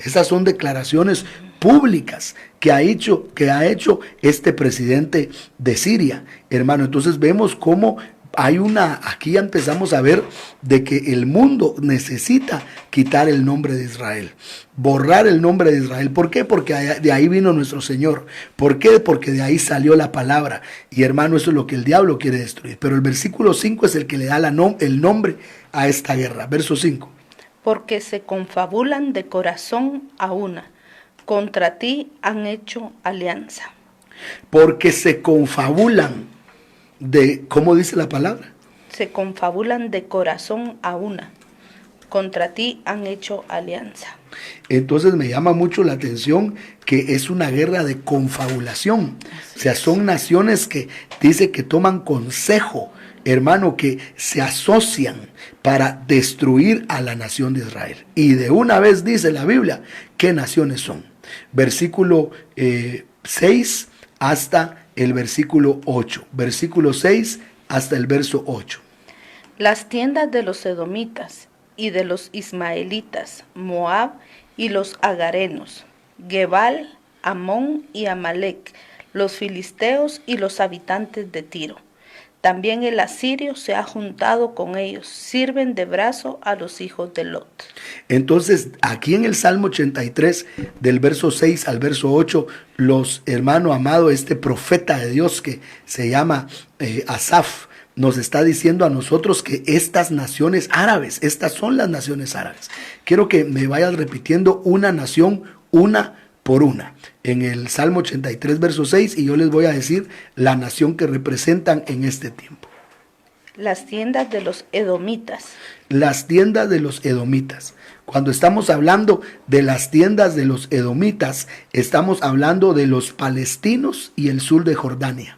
Esas son declaraciones públicas que ha hecho este presidente de Siria, hermano. Entonces vemos cómo hay aquí ya empezamos a ver de que el mundo necesita quitar el nombre de Israel, borrar el nombre de Israel. ¿Por qué? Porque de ahí vino nuestro Señor. ¿Por qué? Porque de ahí salió la palabra. Y hermano, eso es lo que el diablo quiere destruir. Pero el versículo 5 es el que le da el nombre a esta guerra. Verso 5. Porque se confabulan de corazón a una, contra ti han hecho alianza. Porque se confabulan de, ¿cómo dice la palabra? Se confabulan de corazón a una, contra ti han hecho alianza. Entonces me llama mucho la atención que es una guerra de confabulación. O sea, son naciones que dice que toman consejo, hermano, que se asocian para destruir a la nación de Israel. Y de una vez dice la Biblia qué naciones son. Versículo 6 hasta el versículo 8. Versículo 6 hasta el verso 8. Las tiendas de los edomitas y de los ismaelitas, Moab y los agarenos, Gebal, Amón y Amalec, los filisteos y los habitantes de Tiro. También el asirio se ha juntado con ellos, sirven de brazo a los hijos de Lot. Entonces, aquí en el Salmo 83, del verso 6 al verso 8, los hermano amado, este profeta de Dios que se llama Asaf, nos está diciendo a nosotros que estas naciones árabes, estas son las naciones árabes. Quiero que me vayas repitiendo una nación, una por una. En el Salmo 83, verso 6, y yo les voy a decir la nación que representan en este tiempo. Las tiendas de los edomitas. Las tiendas de los edomitas. Cuando estamos hablando de las tiendas de los edomitas, estamos hablando de los palestinos y el sur de Jordania.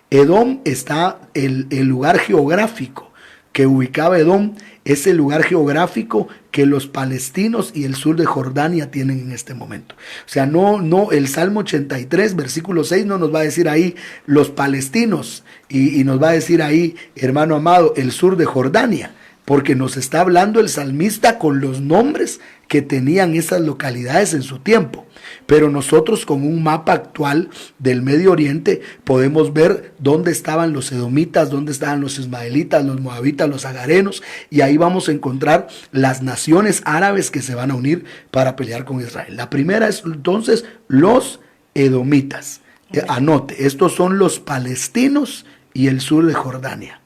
Edom está el lugar geográfico que ubicaba Edom es el lugar geográfico que los palestinos y el sur de Jordania tienen en este momento. O sea, no, el Salmo 83, versículo 6 no nos va a decir ahí los palestinos y nos va a decir ahí, hermano amado, el sur de Jordania, porque nos está hablando el salmista con los nombres que tenían esas localidades en su tiempo. Pero nosotros con un mapa actual del Medio Oriente podemos ver dónde estaban los edomitas, dónde estaban los ismaelitas, los moabitas, los agarenos, y ahí vamos a encontrar las naciones árabes que se van a unir para pelear con Israel. La primera es entonces los edomitas. Anote, estos son los palestinos y el sur de Jordania.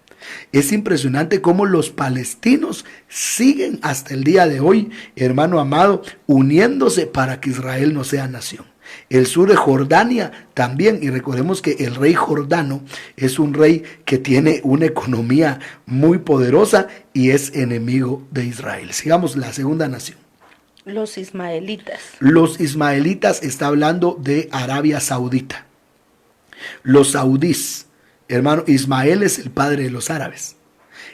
Es impresionante cómo los palestinos siguen hasta el día de hoy, hermano amado, uniéndose para que Israel no sea nación. El sur de Jordania también, y recordemos que el rey jordano es un rey que tiene una economía muy poderosa y es enemigo de Israel. Sigamos la segunda nación. Los ismaelitas. Los ismaelitas está hablando de Arabia Saudita. Los saudíes. Hermano, Ismael es el padre de los árabes.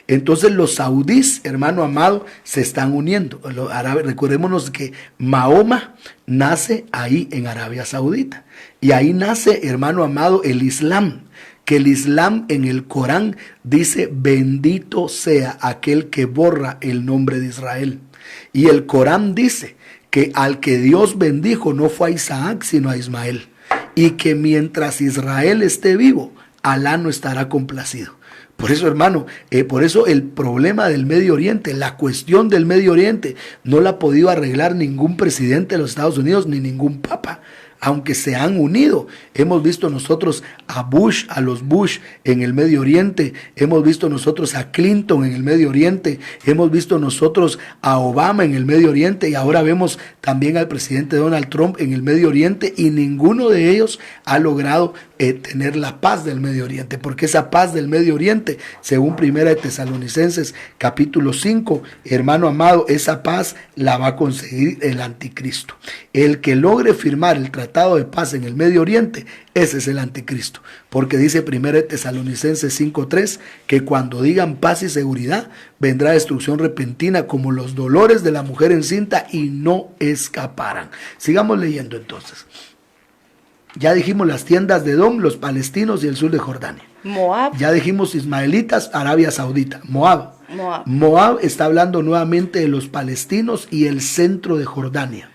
Entonces los saudíes, hermano amado, se están uniendo. Los árabes, recordémonos que Mahoma nace ahí en Arabia Saudita. Y ahí nace, hermano amado, el Islam. Que el Islam en el Corán dice, bendito sea aquel que borra el nombre de Israel. Y el Corán dice que al que Dios bendijo no fue a Isaac, sino a Ismael. Y que mientras Israel esté vivo, Alá no estará complacido. Por eso, hermano, por eso el problema del Medio Oriente, la cuestión del Medio Oriente, no la ha podido arreglar ningún presidente de los Estados Unidos ni ningún papa. Aunque se han unido, hemos visto nosotros a Bush, a los Bush en el Medio Oriente, hemos visto nosotros a Clinton en el Medio Oriente, hemos visto nosotros a Obama en el Medio Oriente y ahora vemos también al presidente Donald Trump en el Medio Oriente y ninguno de ellos ha logrado tener la paz del Medio Oriente, porque esa paz del Medio Oriente, según 1 Tesalonicenses capítulo 5, hermano amado, esa paz la va a conseguir el anticristo. El que logre firmar el tratado de paz en el Medio Oriente, ese es el anticristo, porque dice 1 Tesalonicenses 5:3 que cuando digan paz y seguridad, vendrá destrucción repentina como los dolores de la mujer encinta y no escaparán. Sigamos leyendo entonces. Ya dijimos las tiendas de Edom, los palestinos y el sur de Jordania. Moab. Ya dijimos ismaelitas, Arabia Saudita. Moab está hablando nuevamente de los palestinos y el centro de Jordania.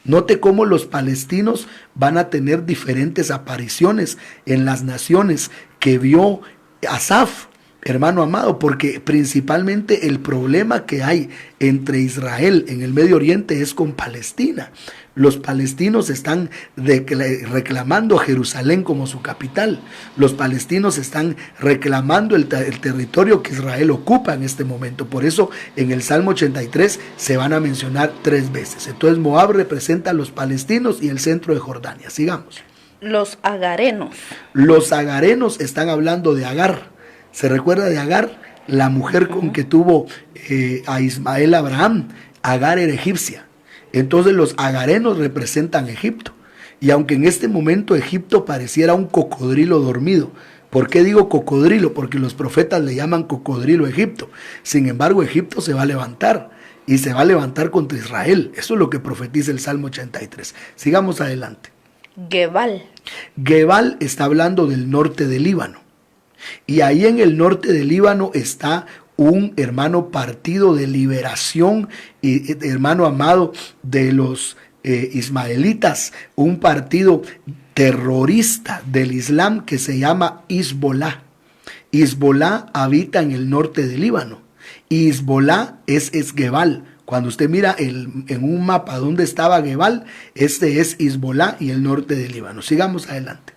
Note cómo los palestinos van a tener diferentes apariciones en las naciones que vio Asaf, hermano amado, porque principalmente el problema que hay entre Israel en el Medio Oriente es con Palestina. Los palestinos están reclamando Jerusalén como su capital. Los palestinos están reclamando el territorio que Israel ocupa en este momento. Por eso en el Salmo 83 se van a mencionar 3 veces. Entonces Moab representa a los palestinos y el centro de Jordania. Sigamos. Los agarenos. Los agarenos están hablando de Agar. ¿Se recuerda de Agar? La mujer con que tuvo a Ismael Abraham. Agar era egipcia. Entonces los agarenos representan Egipto. Y aunque en este momento Egipto pareciera un cocodrilo dormido. ¿Por qué digo cocodrilo? Porque los profetas le llaman cocodrilo a Egipto. Sin embargo, Egipto se va a levantar. Y se va a levantar contra Israel. Eso es lo que profetiza el Salmo 83. Sigamos adelante. Gebal. Gebal está hablando del norte del Líbano. Y ahí en el norte del Líbano está un hermano partido de liberación, y hermano amado, de los ismaelitas, un partido terrorista del Islam que se llama Hezbollah. Hezbollah habita en el norte del Líbano y Hezbollah es Gebal. Cuando usted mira en un mapa dónde estaba Gebal, este es Hezbollah y el norte del Líbano. Sigamos adelante.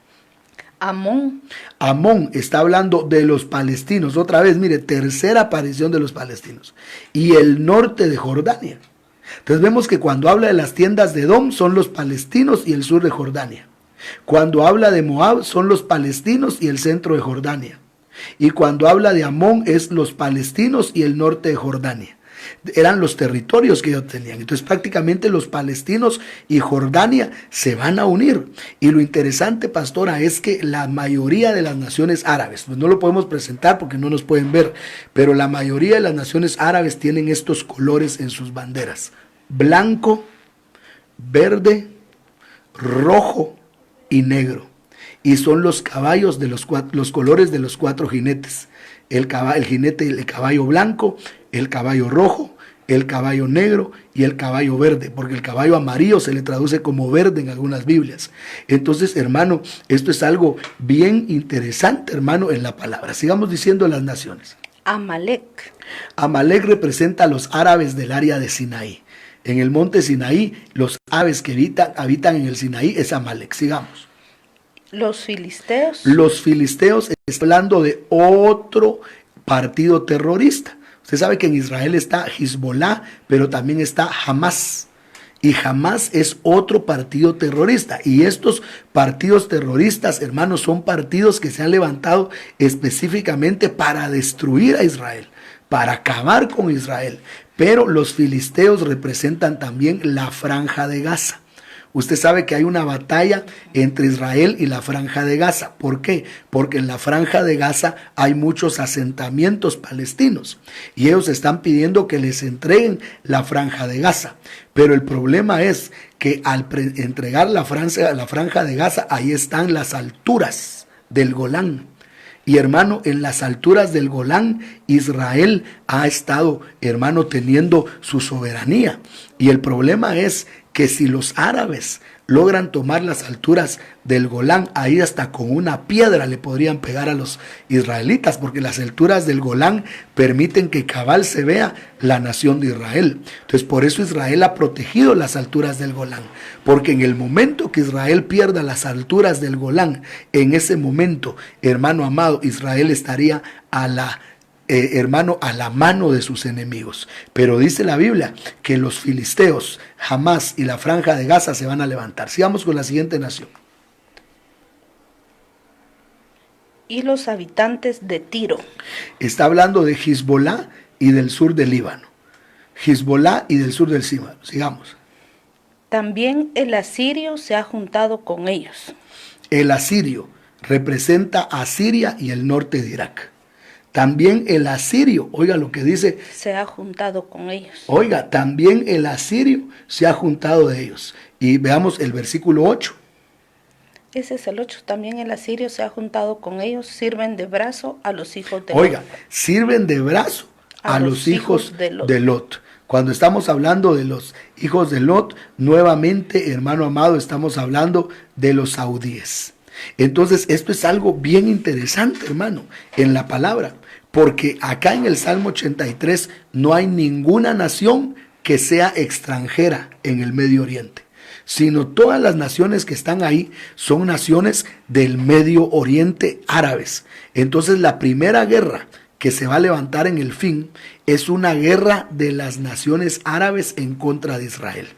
Amón está hablando de los palestinos. Otra vez, mire, tercera aparición de los palestinos. Y el norte de Jordania. Entonces vemos que cuando habla de las tiendas de Edom son los palestinos y el sur de Jordania. Cuando habla de Moab son los palestinos y el centro de Jordania. Y cuando habla de Amón es los palestinos y el norte de Jordania. Eran los territorios que ellos tenían. Entonces prácticamente los palestinos y Jordania se van a unir. Y lo interesante, pastora, es que la mayoría de las naciones árabes, pues no lo podemos presentar porque no nos pueden ver, pero la mayoría de las naciones árabes tienen estos colores en sus banderas: blanco, verde, rojo y negro. Y son los caballos de los colores de los 4 jinetes. El caballo blanco, el caballo rojo, el caballo negro y el caballo verde, porque el caballo amarillo se le traduce como verde en algunas Biblias. Entonces, hermano, esto es algo bien interesante, hermano, en la palabra. Sigamos diciendo las naciones. Amalek. Amalek representa a los árabes del área de Sinaí. En el monte Sinaí, los árabes que habitan en el Sinaí es Amalek. Sigamos. Los filisteos. Los filisteos, está hablando de otro partido terrorista. Usted sabe que en Israel está Hezbollah, pero también está Hamas. Y Hamas es otro partido terrorista. Y estos partidos terroristas, hermanos, son partidos que se han levantado específicamente para destruir a Israel, para acabar con Israel. Pero los filisteos representan también la Franja de Gaza. Usted sabe que hay una batalla entre Israel y la Franja de Gaza. ¿Por qué? Porque en la Franja de Gaza hay muchos asentamientos palestinos y ellos están pidiendo que les entreguen la Franja de Gaza. Pero el problema es que al entregar la Franja de Gaza, ahí están las alturas del Golán. Y hermano, en las alturas del Golán, Israel ha estado, hermano, teniendo su soberanía. Y el problema es que si los árabes logran tomar las alturas del Golán, ahí hasta con una piedra le podrían pegar a los israelitas, porque las alturas del Golán permiten que cabal se vea la nación de Israel. Entonces por eso Israel ha protegido las alturas del Golán, porque en el momento que Israel pierda las alturas del Golán, en ese momento, hermano amado, Israel estaría a la mano de sus enemigos. Pero dice la Biblia que los filisteos, Hamas y la Franja de Gaza se van a levantar. Sigamos con la siguiente nación. Y los habitantes de Tiro. Está hablando de Hezbollah y del sur del Líbano. Hezbollah y del sur del Líbano. Sigamos. También el asirio se ha juntado con ellos. El asirio representa a Siria y el norte de Irak. También el asirio, oiga lo que dice. Se ha juntado con ellos. Oiga, también el asirio se ha juntado de ellos. Y veamos el versículo 8. Ese es el 8. También el asirio se ha juntado con ellos. Sirven de brazo a los hijos de Oiga, Lot. Sirven de brazo a los hijos de Lot. Cuando estamos hablando de los hijos de Lot, nuevamente, hermano amado, estamos hablando de los saudíes. Entonces, esto es algo bien interesante, hermano, en la palabra. Porque acá en el Salmo 83 no hay ninguna nación que sea extranjera en el Medio Oriente, sino todas las naciones que están ahí son naciones del Medio Oriente árabes. Entonces la primera guerra que se va a levantar en el fin es una guerra de las naciones árabes en contra de Israel.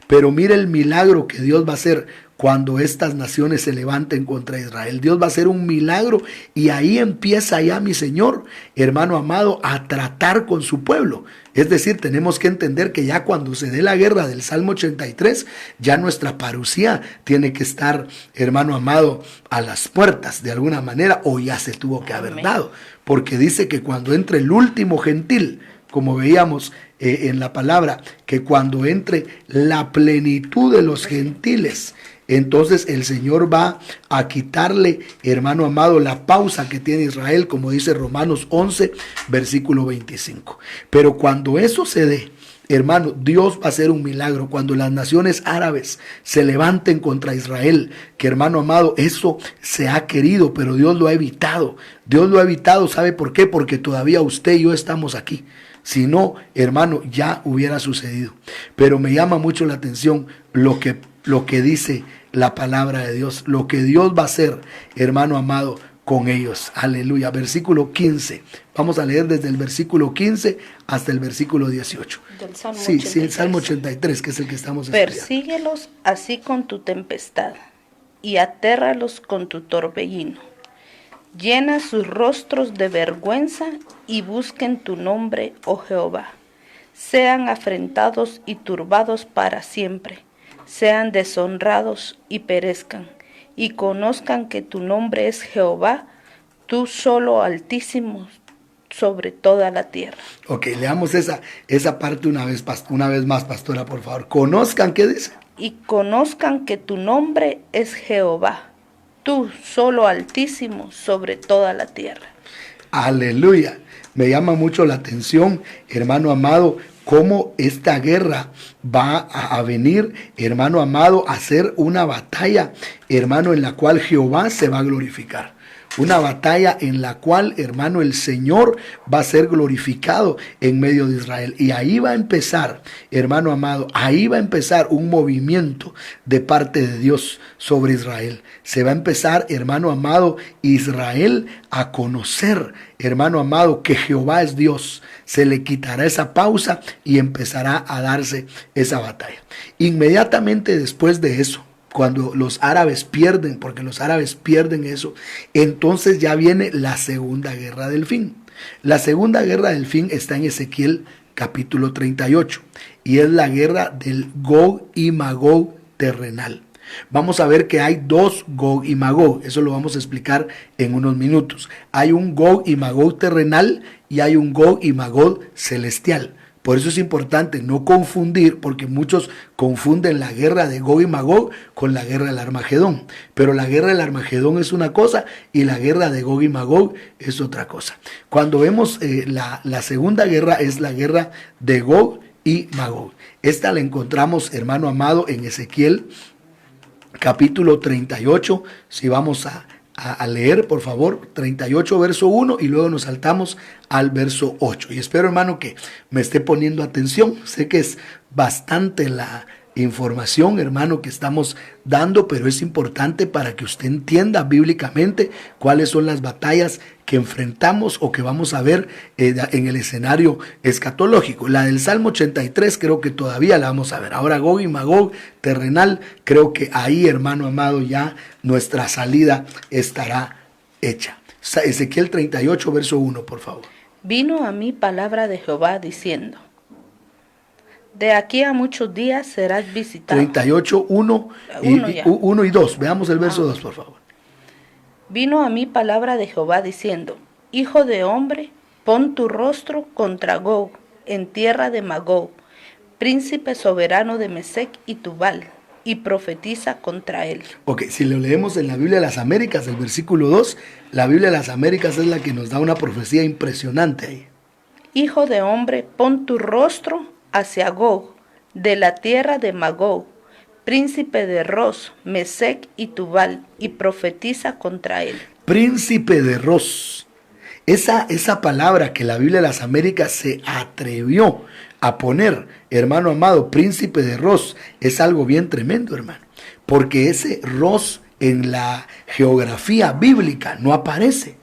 Pero mire el milagro que Dios va a hacer cuando estas naciones se levanten contra Israel. Dios va a hacer un milagro y ahí empieza ya mi Señor, hermano amado, a tratar con su pueblo. Es decir, tenemos que entender que ya cuando se dé la guerra del Salmo 83, ya nuestra parucía tiene que estar, hermano amado, a las puertas de alguna manera, o ya se tuvo que haber dado. Porque dice que cuando entre el último gentil, como veíamos en la palabra, que cuando entre la plenitud de los gentiles, entonces el Señor va a quitarle, hermano amado, la pausa que tiene Israel, como dice Romanos 11, versículo 25. Pero cuando eso se dé, hermano, Dios va a hacer un milagro. Cuando las naciones árabes se levanten contra Israel, que hermano amado, eso se ha querido, pero Dios lo ha evitado. Dios lo ha evitado, ¿sabe por qué? Porque todavía usted y yo estamos aquí. Si no, hermano, ya hubiera sucedido. Pero me llama mucho la atención lo que dice la palabra de Dios, lo que Dios va a hacer, hermano amado, con ellos. Aleluya. Versículo 15. Vamos a leer desde el versículo 15 hasta el versículo 18. Del Salmo 83. Sí, el Salmo 83, 83, que es el que estamos estudiando. Persíguelos así con tu tempestad y atérralos con tu torbellino. Llena sus rostros de vergüenza y busquen tu nombre, oh Jehová. sean afrentados y turbados para siempre, sean deshonrados y perezcan, y conozcan que tu nombre es Jehová, tú solo Altísimo, sobre toda la tierra. Ok, leamos esa parte una vez más, pastora, por favor. Conozcan, ¿qué dice? Y conozcan que tu nombre es Jehová, tú solo Altísimo, sobre toda la tierra. Aleluya. Me llama mucho la atención, hermano amado, cómo esta guerra va a venir, hermano amado, a ser una batalla, hermano, en la cual Jehová se va a glorificar. Una batalla en la cual, hermano, el Señor va a ser glorificado en medio de Israel. Y ahí va a empezar, hermano amado, ahí va a empezar un movimiento de parte de Dios sobre Israel. Se va a empezar, hermano amado, Israel a conocer, hermano amado, que Jehová es Dios. Se le quitará esa pausa y empezará a darse esa batalla. Inmediatamente después de eso, cuando los árabes pierden, porque los árabes pierden eso, entonces ya viene la segunda guerra del fin. La segunda guerra del fin está en Ezequiel capítulo 38 y es la guerra del Gog y Magog terrenal. Vamos a ver que hay dos Gog y Magog, eso lo vamos a explicar en unos minutos. Hay un Gog y Magog terrenal y hay un Gog y Magog celestial. Por eso es importante no confundir, porque muchos confunden la guerra de Gog y Magog con la guerra del Armagedón. Pero la guerra del Armagedón es una cosa y la guerra de Gog y Magog es otra cosa. Cuando vemos la segunda guerra es la guerra de Gog y Magog. Esta la encontramos, hermano amado, en Ezequiel capítulo 38. Si vamos a leer, por favor, 38 verso 1 y luego nos saltamos al verso 8. Y espero, hermano, que me esté poniendo atención. Sé que es bastante la información, hermano, que estamos dando, pero es importante para que usted entienda bíblicamente cuáles son las batallas que enfrentamos o que vamos a ver en el escenario escatológico. La del Salmo 83 creo que todavía la vamos a ver. Ahora Gog y Magog terrenal, creo que ahí, hermano amado, ya nuestra salida estará hecha. Ezequiel 38 verso 1, por favor. Vino a mí palabra de Jehová diciendo: de aquí a muchos días serás visitado. 38, 1 y 2. Veamos el verso 2, por favor. Vino a mí palabra de Jehová diciendo: hijo de hombre, pon tu rostro contra Gog, en tierra de Magog, príncipe soberano de Mesec y Tubal, y profetiza contra él. Ok, si lo leemos en la Biblia de las Américas, el versículo 2, la Biblia de las Américas es la que nos da una profecía impresionante ahí. Hijo de hombre, pon tu rostro hacia Gog, de la tierra de Magog, príncipe de Ros, Mesec y Tubal, y profetiza contra él. Príncipe de Ros. Esa palabra que la Biblia de las Américas se atrevió a poner, hermano amado, príncipe de Ros, es algo bien tremendo, hermano. Porque ese Ros en la geografía bíblica no aparece.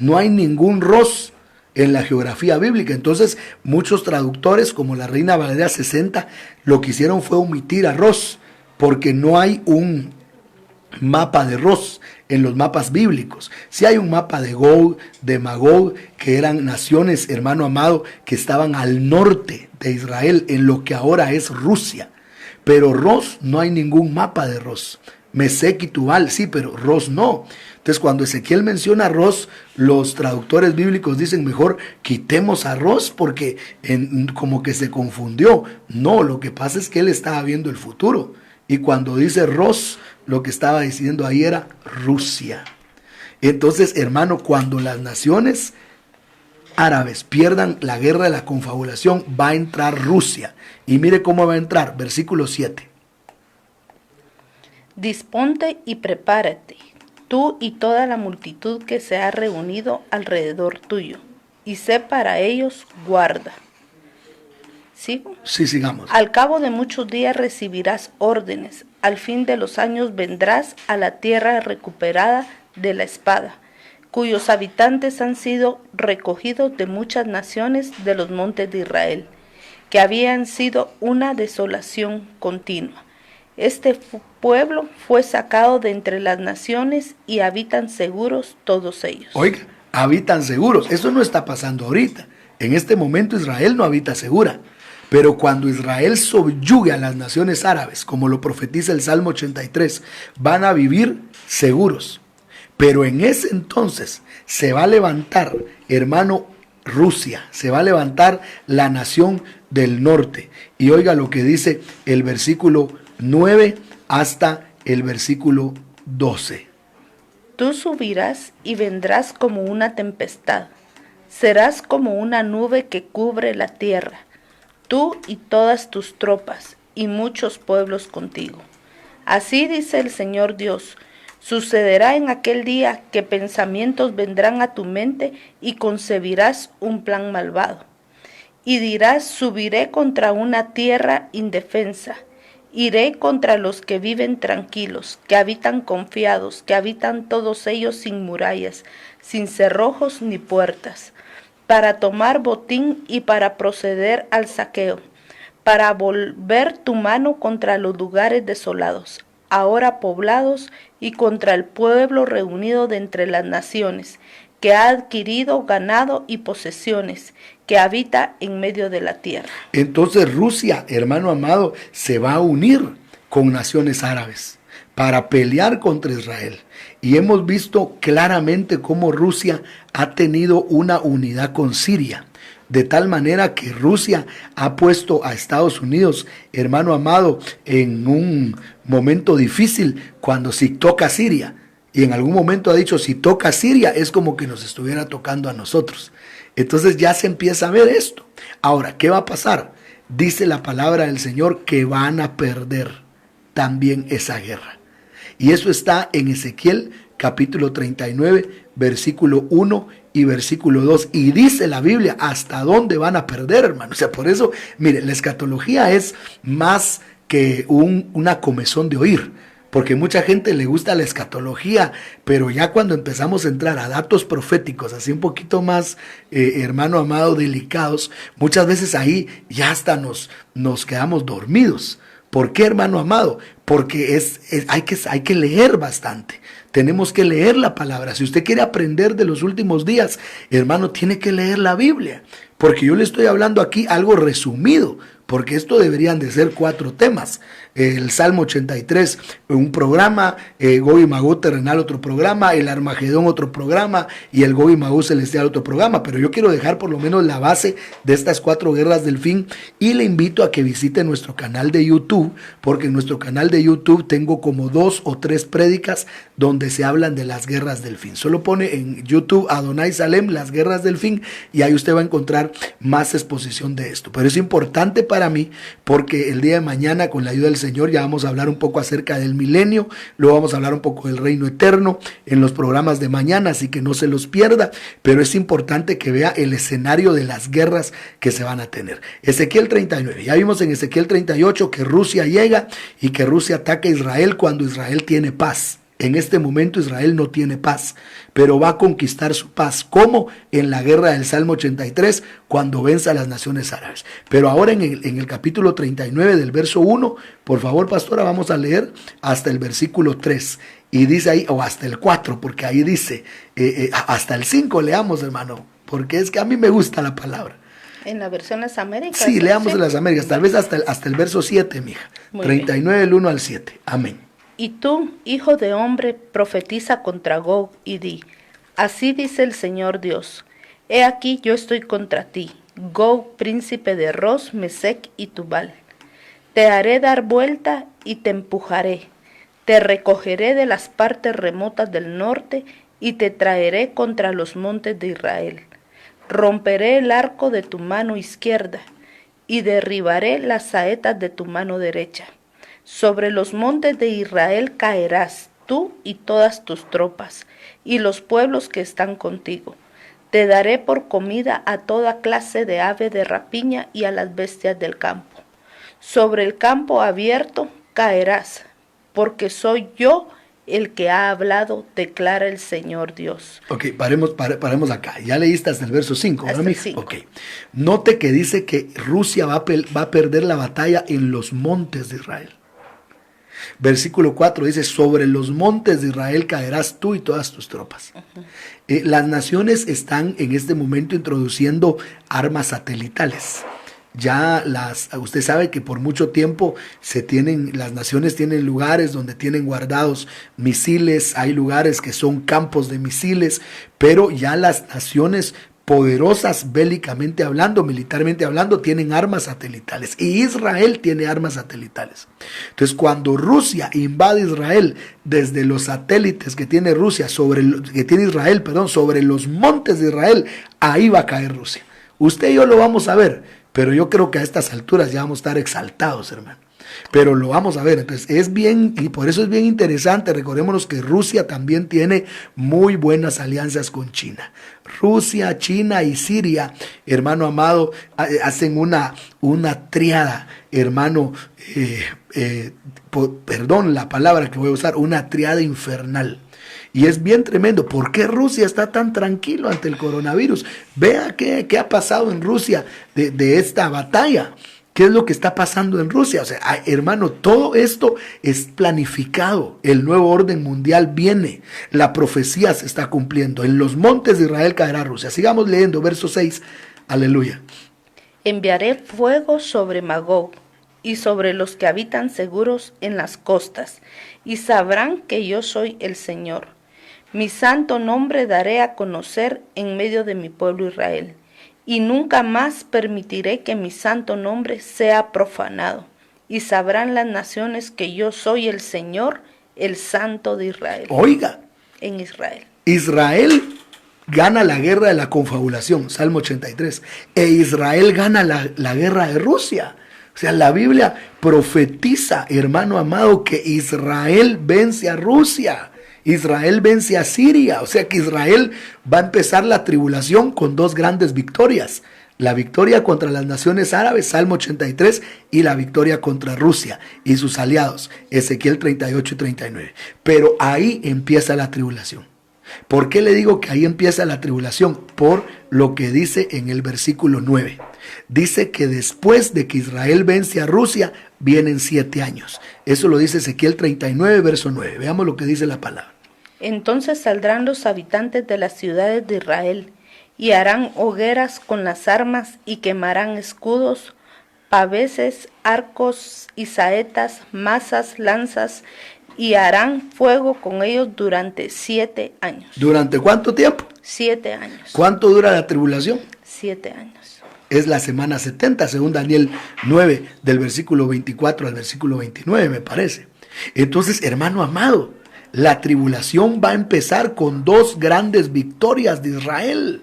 No hay ningún Ros en la geografía bíblica. Entonces muchos traductores, como la Reina Valera 60, lo que hicieron fue omitir a Ros, porque no hay un mapa de Ros en los mapas bíblicos. Sí hay un mapa de Gog, de Magog, que eran naciones, hermano amado, que estaban al norte de Israel, en lo que ahora es Rusia. Pero Ros, no hay ningún mapa de Ros. Mesec y Tubal, sí, pero Ros no. Entonces, cuando Ezequiel menciona a Ros, los traductores bíblicos dicen mejor quitemos a Ros porque como que se confundió. No, lo que pasa es que él estaba viendo el futuro. Y cuando dice Ros, lo que estaba diciendo ahí era Rusia. Entonces, hermano, cuando las naciones árabes pierdan la guerra de la confabulación, va a entrar Rusia. Y mire cómo va a entrar, versículo 7. Disponte y prepárate, tú y toda la multitud que se ha reunido alrededor tuyo, y sé para ellos guarda. ¿Sigo? Sí, sigamos. Al cabo de muchos días recibirás órdenes, al fin de los años vendrás a la tierra recuperada de la espada, cuyos habitantes han sido recogidos de muchas naciones de los montes de Israel, que habían sido una desolación continua. Este pueblo fue sacado de entre las naciones y habitan seguros todos ellos. Oiga, habitan seguros. Eso no está pasando ahorita. En este momento Israel no habita segura. Pero cuando Israel subyugue a las naciones árabes, como lo profetiza el Salmo 83, van a vivir seguros. Pero en ese entonces se va a levantar, hermano, Rusia, se va a levantar la nación del norte. Y oiga lo que dice el versículo 9 hasta el versículo 12. Tú subirás y vendrás como una tempestad, serás como una nube que cubre la tierra, tú y todas tus tropas y muchos pueblos contigo. Así dice el Señor Dios. Sucederá en aquel día que pensamientos vendrán a tu mente y concebirás un plan malvado. Y dirás, subiré contra una tierra indefensa, iré contra los que viven tranquilos, que habitan confiados, que habitan todos ellos sin murallas, sin cerrojos ni puertas, para tomar botín y para proceder al saqueo, para volver tu mano contra los lugares desolados, ahora poblados, y contra el pueblo reunido de entre las naciones, que ha adquirido ganado y posesiones, que habita en medio de la tierra. Entonces Rusia, hermano amado, se va a unir con naciones árabes para pelear contra Israel. Y hemos visto claramente cómo Rusia ha tenido una unidad con Siria. De tal manera que Rusia ha puesto a Estados Unidos, hermano amado, en un momento difícil cuando si toca Siria. Y en algún momento ha dicho, si toca Siria es como que nos estuviera tocando a nosotros. Entonces ya se empieza a ver esto. Ahora, ¿qué va a pasar? Dice la palabra del Señor que van a perder también esa guerra. Y eso está en Ezequiel capítulo 39, versículo 1 y versículo 2. Y dice la Biblia hasta dónde van a perder, hermano. O sea, por eso, mire, la escatología es más que una comezón de oír. Porque mucha gente le gusta la escatología, pero ya cuando empezamos a entrar a datos proféticos, así un poquito más, hermano amado, delicados, muchas veces ahí ya hasta nos quedamos dormidos. ¿Por qué, hermano amado? Porque hay que leer bastante. Tenemos que leer la palabra. Si usted quiere aprender de los últimos días, hermano, tiene que leer la Biblia. Porque yo le estoy hablando aquí algo resumido, porque esto deberían de ser 4 temas. El Salmo 83, un programa, Gog y Magog terrenal, otro programa, el Armagedón, otro programa, y el Gog y Magog celestial, otro programa. Pero yo quiero dejar por lo menos la base de estas 4 guerras del fin, y le invito a que visite nuestro canal de YouTube, porque en nuestro canal de YouTube tengo como 2 o 3 prédicas donde se hablan de las guerras del fin. Solo pone en YouTube Adonai Salem, las guerras del fin, y ahí usted va a encontrar más exposición de esto. Pero es importante para mí, porque el día de mañana, con la ayuda del Señor, ya vamos a hablar un poco acerca del milenio, luego vamos a hablar un poco del reino eterno en los programas de mañana, así que no se los pierda, pero es importante que vea el escenario de las guerras que se van a tener. Ezequiel 39, ya vimos en Ezequiel 38 que Rusia llega y que Rusia ataca a Israel cuando Israel tiene paz. En este momento Israel no tiene paz, pero va a conquistar su paz. ¿Cómo? En la guerra del Salmo 83, cuando venza a las naciones árabes. Pero ahora en el capítulo 39 del verso 1, por favor, pastora, vamos a leer hasta el versículo 3. Y dice ahí, o hasta el 4, porque ahí dice, hasta el 5 leamos, hermano, porque es que a mí me gusta la palabra. En la versión de las Américas. Sí, leamos en las Américas, tal vez hasta el verso 7, mija. Muy 39 del 1 al 7. Amén. Y tú, hijo de hombre, profetiza contra Gog y di, así dice el Señor Dios, he aquí yo estoy contra ti, Gog, príncipe de Ros, Mesec y Tubal. Te haré dar vuelta y te empujaré, te recogeré de las partes remotas del norte y te traeré contra los montes de Israel. Romperé el arco de tu mano izquierda y derribaré las saetas de tu mano derecha. Sobre los montes de Israel caerás, tú y todas tus tropas, y los pueblos que están contigo. Te daré por comida a toda clase de ave de rapiña y a las bestias del campo. Sobre el campo abierto caerás, porque soy yo el que ha hablado, declara el Señor Dios. Ok, paremos acá. Ya leíste hasta el verso 5, ¿no, mija? 5. Ok. Note que dice que Rusia va a perder la batalla en los montes de Israel. Versículo 4 dice, sobre los montes de Israel caerás tú y todas tus tropas. Las naciones están en este momento introduciendo armas satelitales. usted sabe que por mucho tiempo las naciones tienen lugares donde tienen guardados misiles, hay lugares que son campos de misiles, pero ya las naciones poderosas bélicamente hablando, militarmente hablando, tienen armas satelitales, y Israel tiene armas satelitales. Entonces, cuando Rusia invade Israel desde los satélites que tiene Israel, sobre los montes de Israel, ahí va a caer Rusia. Usted y yo lo vamos a ver, pero yo creo que a estas alturas ya vamos a estar exaltados, hermano. Pero lo vamos a ver. Entonces y por eso es bien interesante. Recordémonos que Rusia también tiene muy buenas alianzas con China. Rusia, China y Siria, hermano amado, hacen una triada, hermano, perdón la palabra que voy a usar, una triada infernal. Y es bien tremendo. ¿Por qué Rusia está tan tranquilo ante el coronavirus? Vea qué ha pasado en Rusia de esta batalla. ¿Qué es lo que está pasando en Rusia? O sea, hermano, todo esto es planificado. El nuevo orden mundial viene. La profecía se está cumpliendo. En los montes de Israel caerá Rusia. Sigamos leyendo, verso 6. Aleluya. Enviaré fuego sobre Magog y sobre los que habitan seguros en las costas, y sabrán que yo soy el Señor. Mi santo nombre daré a conocer en medio de mi pueblo Israel. Y nunca más permitiré que mi santo nombre sea profanado. Y sabrán las naciones que yo soy el Señor, el Santo de Israel. Oiga. En Israel. Israel gana la guerra de la confabulación, Salmo 83. E Israel gana la guerra de Rusia. O sea, la Biblia profetiza, hermano amado, que Israel vence a Rusia. Israel vence a Siria, o sea que Israel va a empezar la tribulación con dos grandes victorias. La victoria contra las naciones árabes, Salmo 83, y la victoria contra Rusia y sus aliados, Ezequiel 38 y 39. Pero ahí empieza la tribulación. ¿Por qué le digo que ahí empieza la tribulación? Por lo que dice en el versículo 9. Dice que después de que Israel vence a Rusia, vienen 7 años. Eso lo dice Ezequiel 39, verso 9. Veamos lo que dice la palabra. Entonces saldrán los habitantes de las ciudades de Israel, y harán hogueras con las armas, y quemarán escudos, paveses, arcos y saetas, mazas, lanzas, y harán fuego con ellos durante 7 años. ¿Durante cuánto tiempo? 7 años. ¿Cuánto dura la tribulación? 7 años. Es la semana 70, según Daniel 9, del versículo 24 al versículo 29, me parece. Entonces, hermano amado, la tribulación va a empezar con 2 grandes victorias de Israel.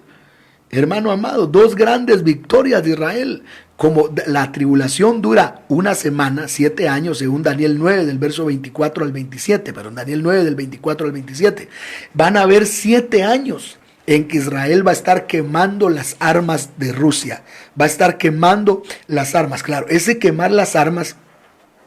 Hermano amado, 2 grandes victorias de Israel. Como la tribulación dura una semana, 7 años, según Daniel 9, del verso 24 al 27, pero en Daniel 9, del 24 al 27, van a haber 7 años en que Israel va a estar quemando las armas de Rusia. Va a estar quemando las armas. Claro, ese quemar las armas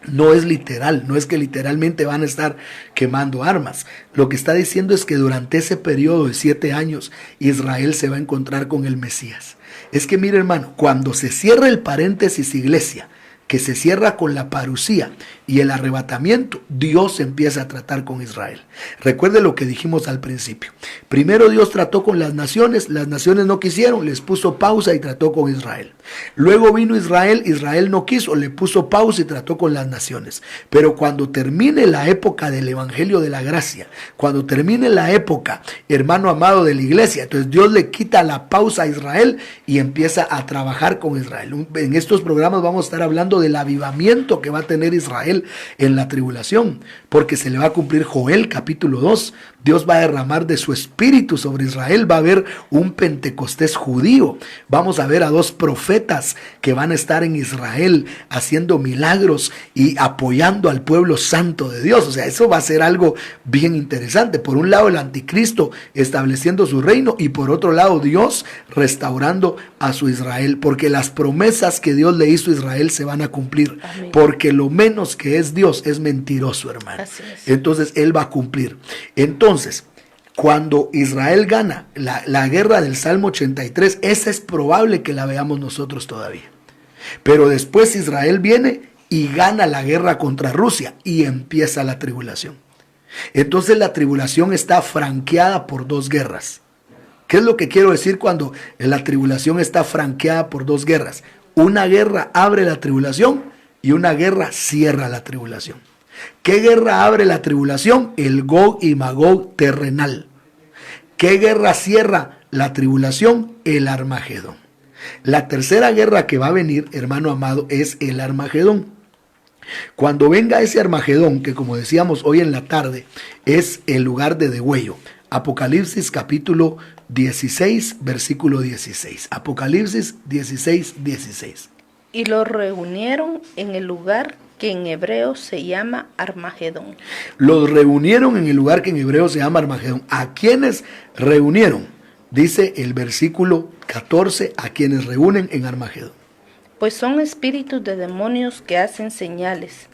no es literal, no es que literalmente van a estar quemando armas. Lo que está diciendo es que durante ese periodo de 7 años Israel se va a encontrar con el Mesías. Es que mire, hermano, cuando se cierra el paréntesis iglesia, que se cierra con la parusía y el arrebatamiento, Dios empieza a tratar con Israel. Recuerde lo que dijimos al principio. Primero Dios trató con las naciones no quisieron, les puso pausa y trató con Israel. Luego vino Israel no quiso, le puso pausa y trató con las naciones. Pero cuando termine la época del evangelio de la gracia, cuando termine la época, hermano amado, de la iglesia, entonces Dios le quita la pausa a Israel y empieza a trabajar con Israel. En estos programas vamos a estar hablando del avivamiento que va a tener Israel en la tribulación, porque se le va a cumplir Joel capítulo 2. Dios va a derramar de su espíritu sobre Israel, va a haber un Pentecostés judío. Vamos a ver a 2 profetas que van a estar en Israel haciendo milagros y apoyando al pueblo santo de Dios. O sea, eso va a ser algo bien interesante. Por un lado el anticristo estableciendo su reino, y por otro lado Dios restaurando a su Israel, porque las promesas que Dios le hizo a Israel se van a cumplir. Amén. Porque lo menos que es Dios es mentiroso, hermano. Así es. Entonces Él va a cumplir. Entonces, cuando Israel gana la guerra del Salmo 83, esa es probable que la veamos nosotros todavía. Pero después Israel viene y gana la guerra contra Rusia y empieza la tribulación. Entonces la tribulación está franqueada por 2 guerras. ¿Qué es lo que quiero decir cuando la tribulación está franqueada por 2 guerras? Una guerra abre la tribulación y una guerra cierra la tribulación. ¿Qué guerra abre la tribulación? El Gog y Magog terrenal. ¿Qué guerra cierra la tribulación? El Armagedón. La tercera guerra que va a venir, hermano amado, es el Armagedón. Cuando venga ese Armagedón, que como decíamos hoy en la tarde, es el lugar de degüello. Apocalipsis capítulo 16, versículo 16. Apocalipsis 16, 16. Y los reunieron en el lugar que en hebreo se llama Armagedón. Los reunieron en el lugar que en hebreo se llama Armagedón. ¿A quiénes reunieron? Dice el versículo 14, a quienes reúnen en Armagedón. Pues son espíritus de demonios que hacen señales,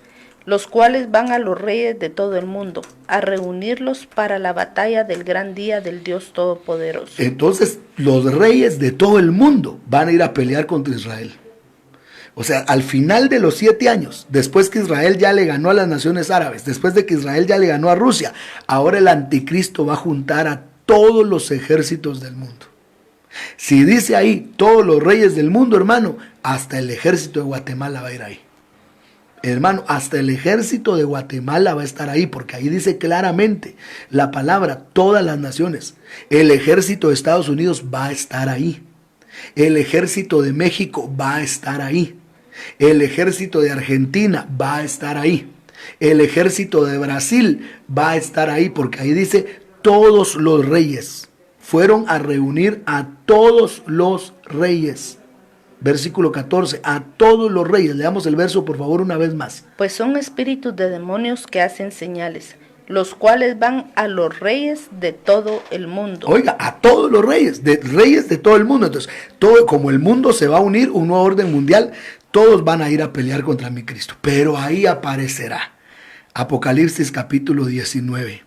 los cuales van a los reyes de todo el mundo, a reunirlos para la batalla del gran día del Dios Todopoderoso. Entonces, los reyes de todo el mundo van a ir a pelear contra Israel. O sea, al final de los 7 años, después que Israel ya le ganó a las naciones árabes, después de que Israel ya le ganó a Rusia, ahora el anticristo va a juntar a todos los ejércitos del mundo. Si dice ahí todos los reyes del mundo, hermano, hasta el ejército de Guatemala va a ir ahí. Hermano, hasta el ejército de Guatemala va a estar ahí, porque ahí dice claramente la palabra todas las naciones. El ejército de Estados Unidos va a estar ahí. El ejército de México va a estar ahí. El ejército de Argentina va a estar ahí. El ejército de Brasil va a estar ahí, porque ahí dice todos los reyes. Fueron a reunir a todos los reyes. Versículo 14, a todos los reyes. Leamos el verso por favor una vez más. Pues son espíritus de demonios que hacen señales, los cuales van a los reyes de todo el mundo. Oiga, a todos los reyes de todo el mundo. Entonces, todo, como el mundo se va a unir, un nuevo orden mundial, todos van a ir a pelear contra mi Cristo. Pero ahí aparecerá. Apocalipsis capítulo 19,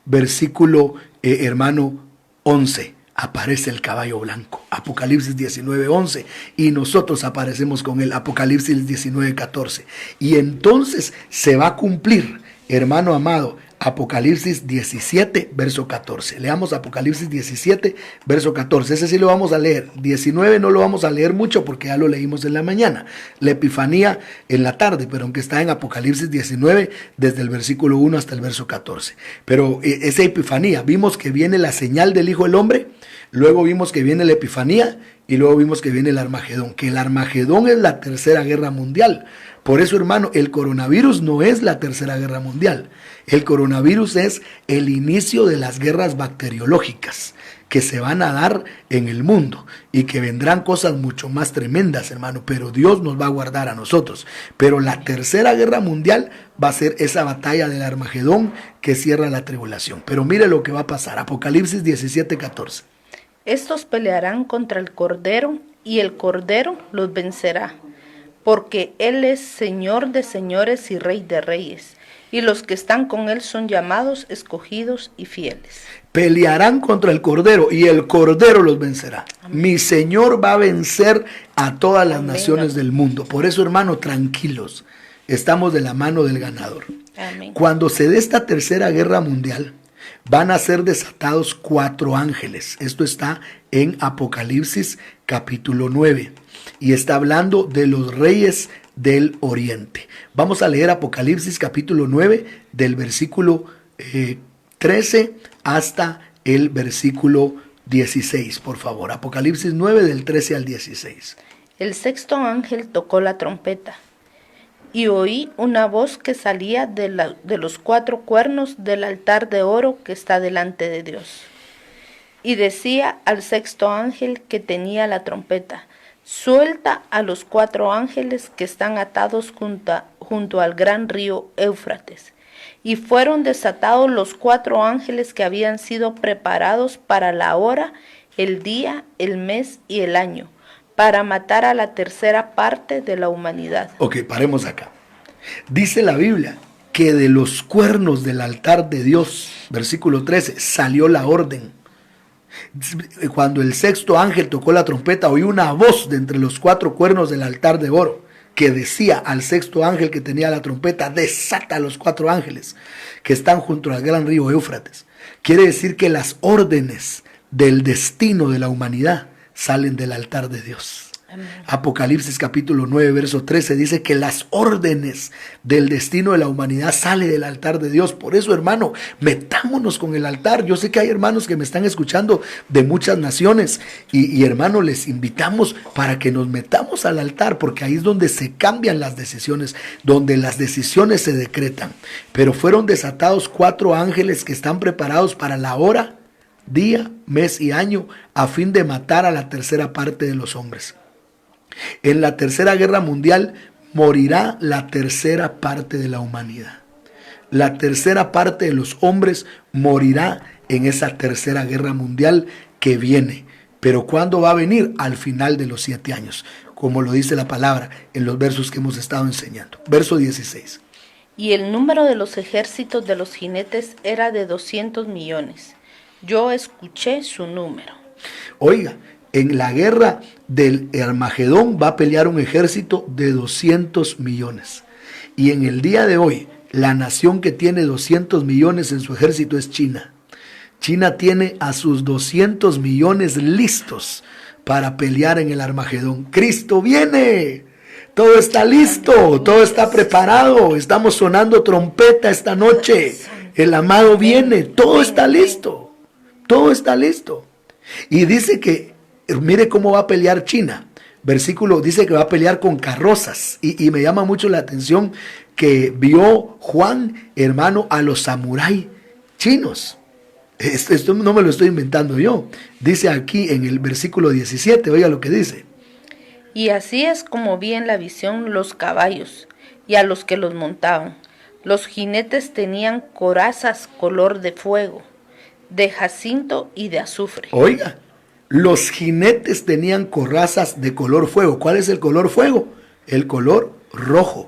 versículo, hermano, 11. Aparece el caballo blanco. Apocalipsis 19, 11. Y nosotros aparecemos con él. Apocalipsis 19, 14. Y entonces se va a cumplir, hermano amado, Apocalipsis 17, verso 14. Leamos Apocalipsis 17, verso 14. Ese sí lo vamos a leer. 19 no lo vamos a leer mucho porque ya lo leímos en la mañana. La Epifanía en la tarde, pero aunque está en Apocalipsis 19, desde el versículo 1 hasta el verso 14. Pero esa Epifanía, vimos que viene la señal del Hijo del Hombre, luego vimos que viene la Epifanía y luego vimos que viene el Armagedón. Que el Armagedón es la tercera guerra mundial. Por eso, hermano, el coronavirus no es la tercera guerra mundial. El coronavirus es el inicio de las guerras bacteriológicas que se van a dar en el mundo y que vendrán cosas mucho más tremendas, hermano, pero Dios nos va a guardar a nosotros. Pero la tercera guerra mundial va a ser esa batalla del Armagedón que cierra la tribulación. Pero mire lo que va a pasar. Apocalipsis 17, 14. Estos pelearán contra el Cordero y el Cordero los vencerá, porque Él es Señor de señores y Rey de reyes, y los que están con Él son llamados, escogidos y fieles. Pelearán contra el Cordero y el Cordero los vencerá. Amén. Mi Señor va a vencer a todas las naciones del mundo. Por eso, hermano, tranquilos, estamos de la mano del ganador. Amén. Cuando se dé esta tercera guerra mundial, van a ser desatados 4 ángeles. Esto está en Apocalipsis capítulo 9. Y está hablando de los reyes del oriente. Vamos a leer Apocalipsis capítulo 9 del versículo 13 hasta el versículo 16, por favor. Apocalipsis 9 del 13 al 16. El sexto ángel tocó la trompeta y oí una voz que salía de los 4 cuernos del altar de oro que está delante de Dios. Y decía al sexto ángel que tenía la trompeta: suelta a los 4 ángeles que están atados junto al gran río Éufrates. Y fueron desatados los 4 ángeles que habían sido preparados para la hora, el día, el mes y el año, para matar a la tercera parte de la humanidad. Ok, paremos acá. Dice la Biblia que de los cuernos del altar de Dios, versículo 13, salió la orden. Cuando el sexto ángel tocó la trompeta, oí una voz de entre los 4 cuernos del altar de oro que decía al sexto ángel que tenía la trompeta: desata a los 4 ángeles que están junto al gran río Éufrates. Quiere decir que las órdenes del destino de la humanidad salen del altar de Dios. Apocalipsis capítulo 9, verso 13 dice que las órdenes del destino de la humanidad sale del altar de Dios. Por eso, hermano, metámonos con el altar. Yo sé que hay hermanos que me están escuchando de muchas naciones y hermano, les invitamos para que nos metamos al altar, porque ahí es donde se cambian las decisiones, donde las decisiones se decretan. Pero fueron desatados 4 ángeles que están preparados para la hora, día, mes y año, a fin de matar a la tercera parte de los hombres. En la tercera guerra mundial morirá la tercera parte de la humanidad. La tercera parte de los hombres morirá en esa tercera guerra mundial que viene. Pero ¿cuándo va a venir? Al final de los 7 años, como lo dice la palabra en los versos que hemos estado enseñando. Verso 16. Y el número de los ejércitos de los jinetes era de 200 millones. Yo escuché su número. Oiga, en la guerra del Armagedón va a pelear un ejército de 200 millones. Y en el día de hoy, la nación que tiene 200 millones en su ejército es China. China tiene a sus 200 millones listos para pelear en el Armagedón. ¡Cristo viene! Todo está listo, todo está preparado. Estamos sonando trompeta esta noche. El amado viene, todo está listo. Todo está listo. Y dice que, mire cómo va a pelear China. Versículo dice que va a pelear con carrozas. Y me llama mucho la atención que vio Juan, hermano, a los samurái chinos. Esto no me lo estoy inventando yo. Dice aquí en el versículo 17, oiga lo que dice. Y así es como vi en la visión los caballos y a los que los montaban. Los jinetes tenían corazas color de fuego, de jacinto y de azufre. Oiga, los jinetes tenían corazas de color fuego. ¿Cuál es el color fuego? El color rojo,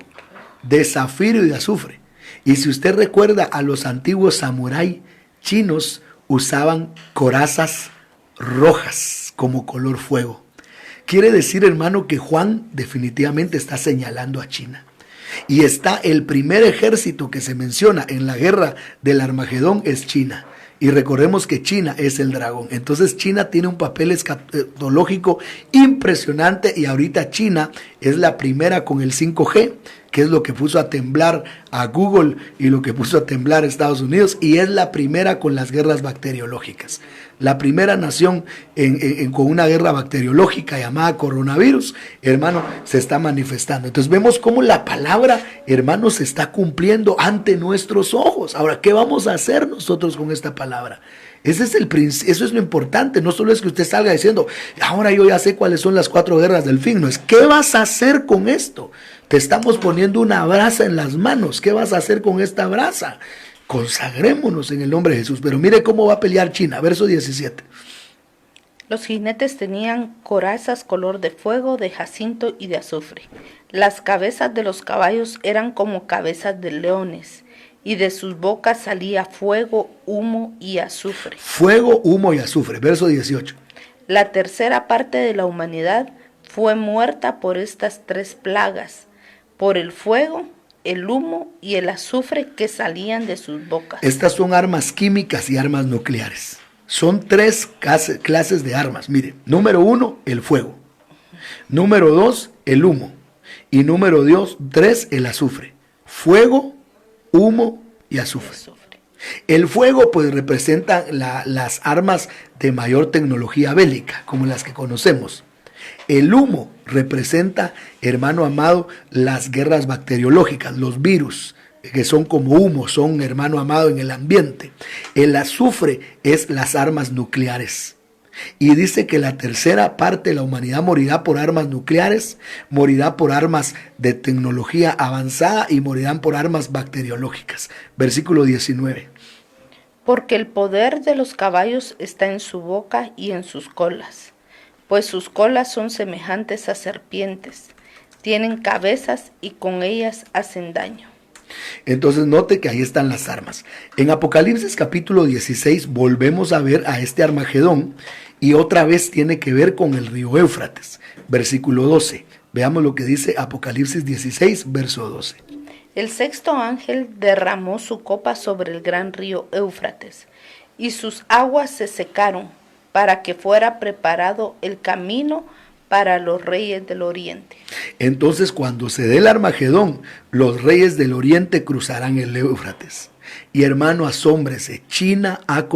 de zafiro y de azufre. Y si usted recuerda, a los antiguos samurái chinos usaban corazas rojas como color fuego. Quiere decir, hermano, que Juan definitivamente está señalando a China. Y está el primer ejército que se menciona en la guerra del Armagedón es China. Y recordemos que China es el dragón. Entonces China tiene un papel escatológico impresionante y ahorita China es la primera con el 5G, que es lo que puso a temblar a Google y lo que puso a temblar a Estados Unidos, y es la primera con las guerras bacteriológicas. La primera nación con una guerra bacteriológica llamada coronavirus, hermano, se está manifestando. Entonces vemos cómo la palabra, hermano, se está cumpliendo ante nuestros ojos. Ahora, ¿qué vamos a hacer nosotros con esta palabra? Eso es lo importante. No solo es que usted salga diciendo, ahora yo ya sé cuáles son las 4 guerras del fin. No es, ¿qué vas a hacer con esto? Te estamos poniendo una brasa en las manos. ¿Qué vas a hacer con esta brasa? Consagrémonos en el nombre de Jesús. Pero mire cómo va a pelear China. Verso 17. Los jinetes tenían corazas color de fuego, de jacinto y de azufre. Las cabezas de los caballos eran como cabezas de leones, y de sus bocas salía fuego, humo y azufre. Fuego, humo y azufre. Verso 18. La tercera parte de la humanidad fue muerta por estas 3 plagas, por el fuego, el humo y el azufre que salían de sus bocas. Estas son armas químicas y armas nucleares. Son 3 clases de armas. Mire, número 1, el fuego. Número 2, el humo. Y número 3, el azufre. Fuego, humo y azufre. El fuego pues representa las armas de mayor tecnología bélica, como las que conocemos. El humo representa, hermano amado, las guerras bacteriológicas, los virus, que son como humo, son, hermano amado, en el ambiente. El azufre es las armas nucleares. Y dice que la tercera parte de la humanidad morirá por armas nucleares, morirá por armas de tecnología avanzada y morirán por armas bacteriológicas. Versículo 19. Porque el poder de los caballos está en su boca y en sus colas, pues sus colas son semejantes a serpientes, tienen cabezas y con ellas hacen daño. Entonces note que ahí están las armas. En Apocalipsis capítulo 16 volvemos a ver a este Armagedón y otra vez tiene que ver con el río Éufrates. Versículo 12. Veamos lo que dice Apocalipsis 16, verso 12. El sexto ángel derramó su copa sobre el gran río Éufrates, y sus aguas se secaron, para que fuera preparado el camino para los reyes del oriente. Entonces, cuando se dé el Armagedón, los reyes del oriente cruzarán el Éufrates. Y hermano, asómbrese, China ha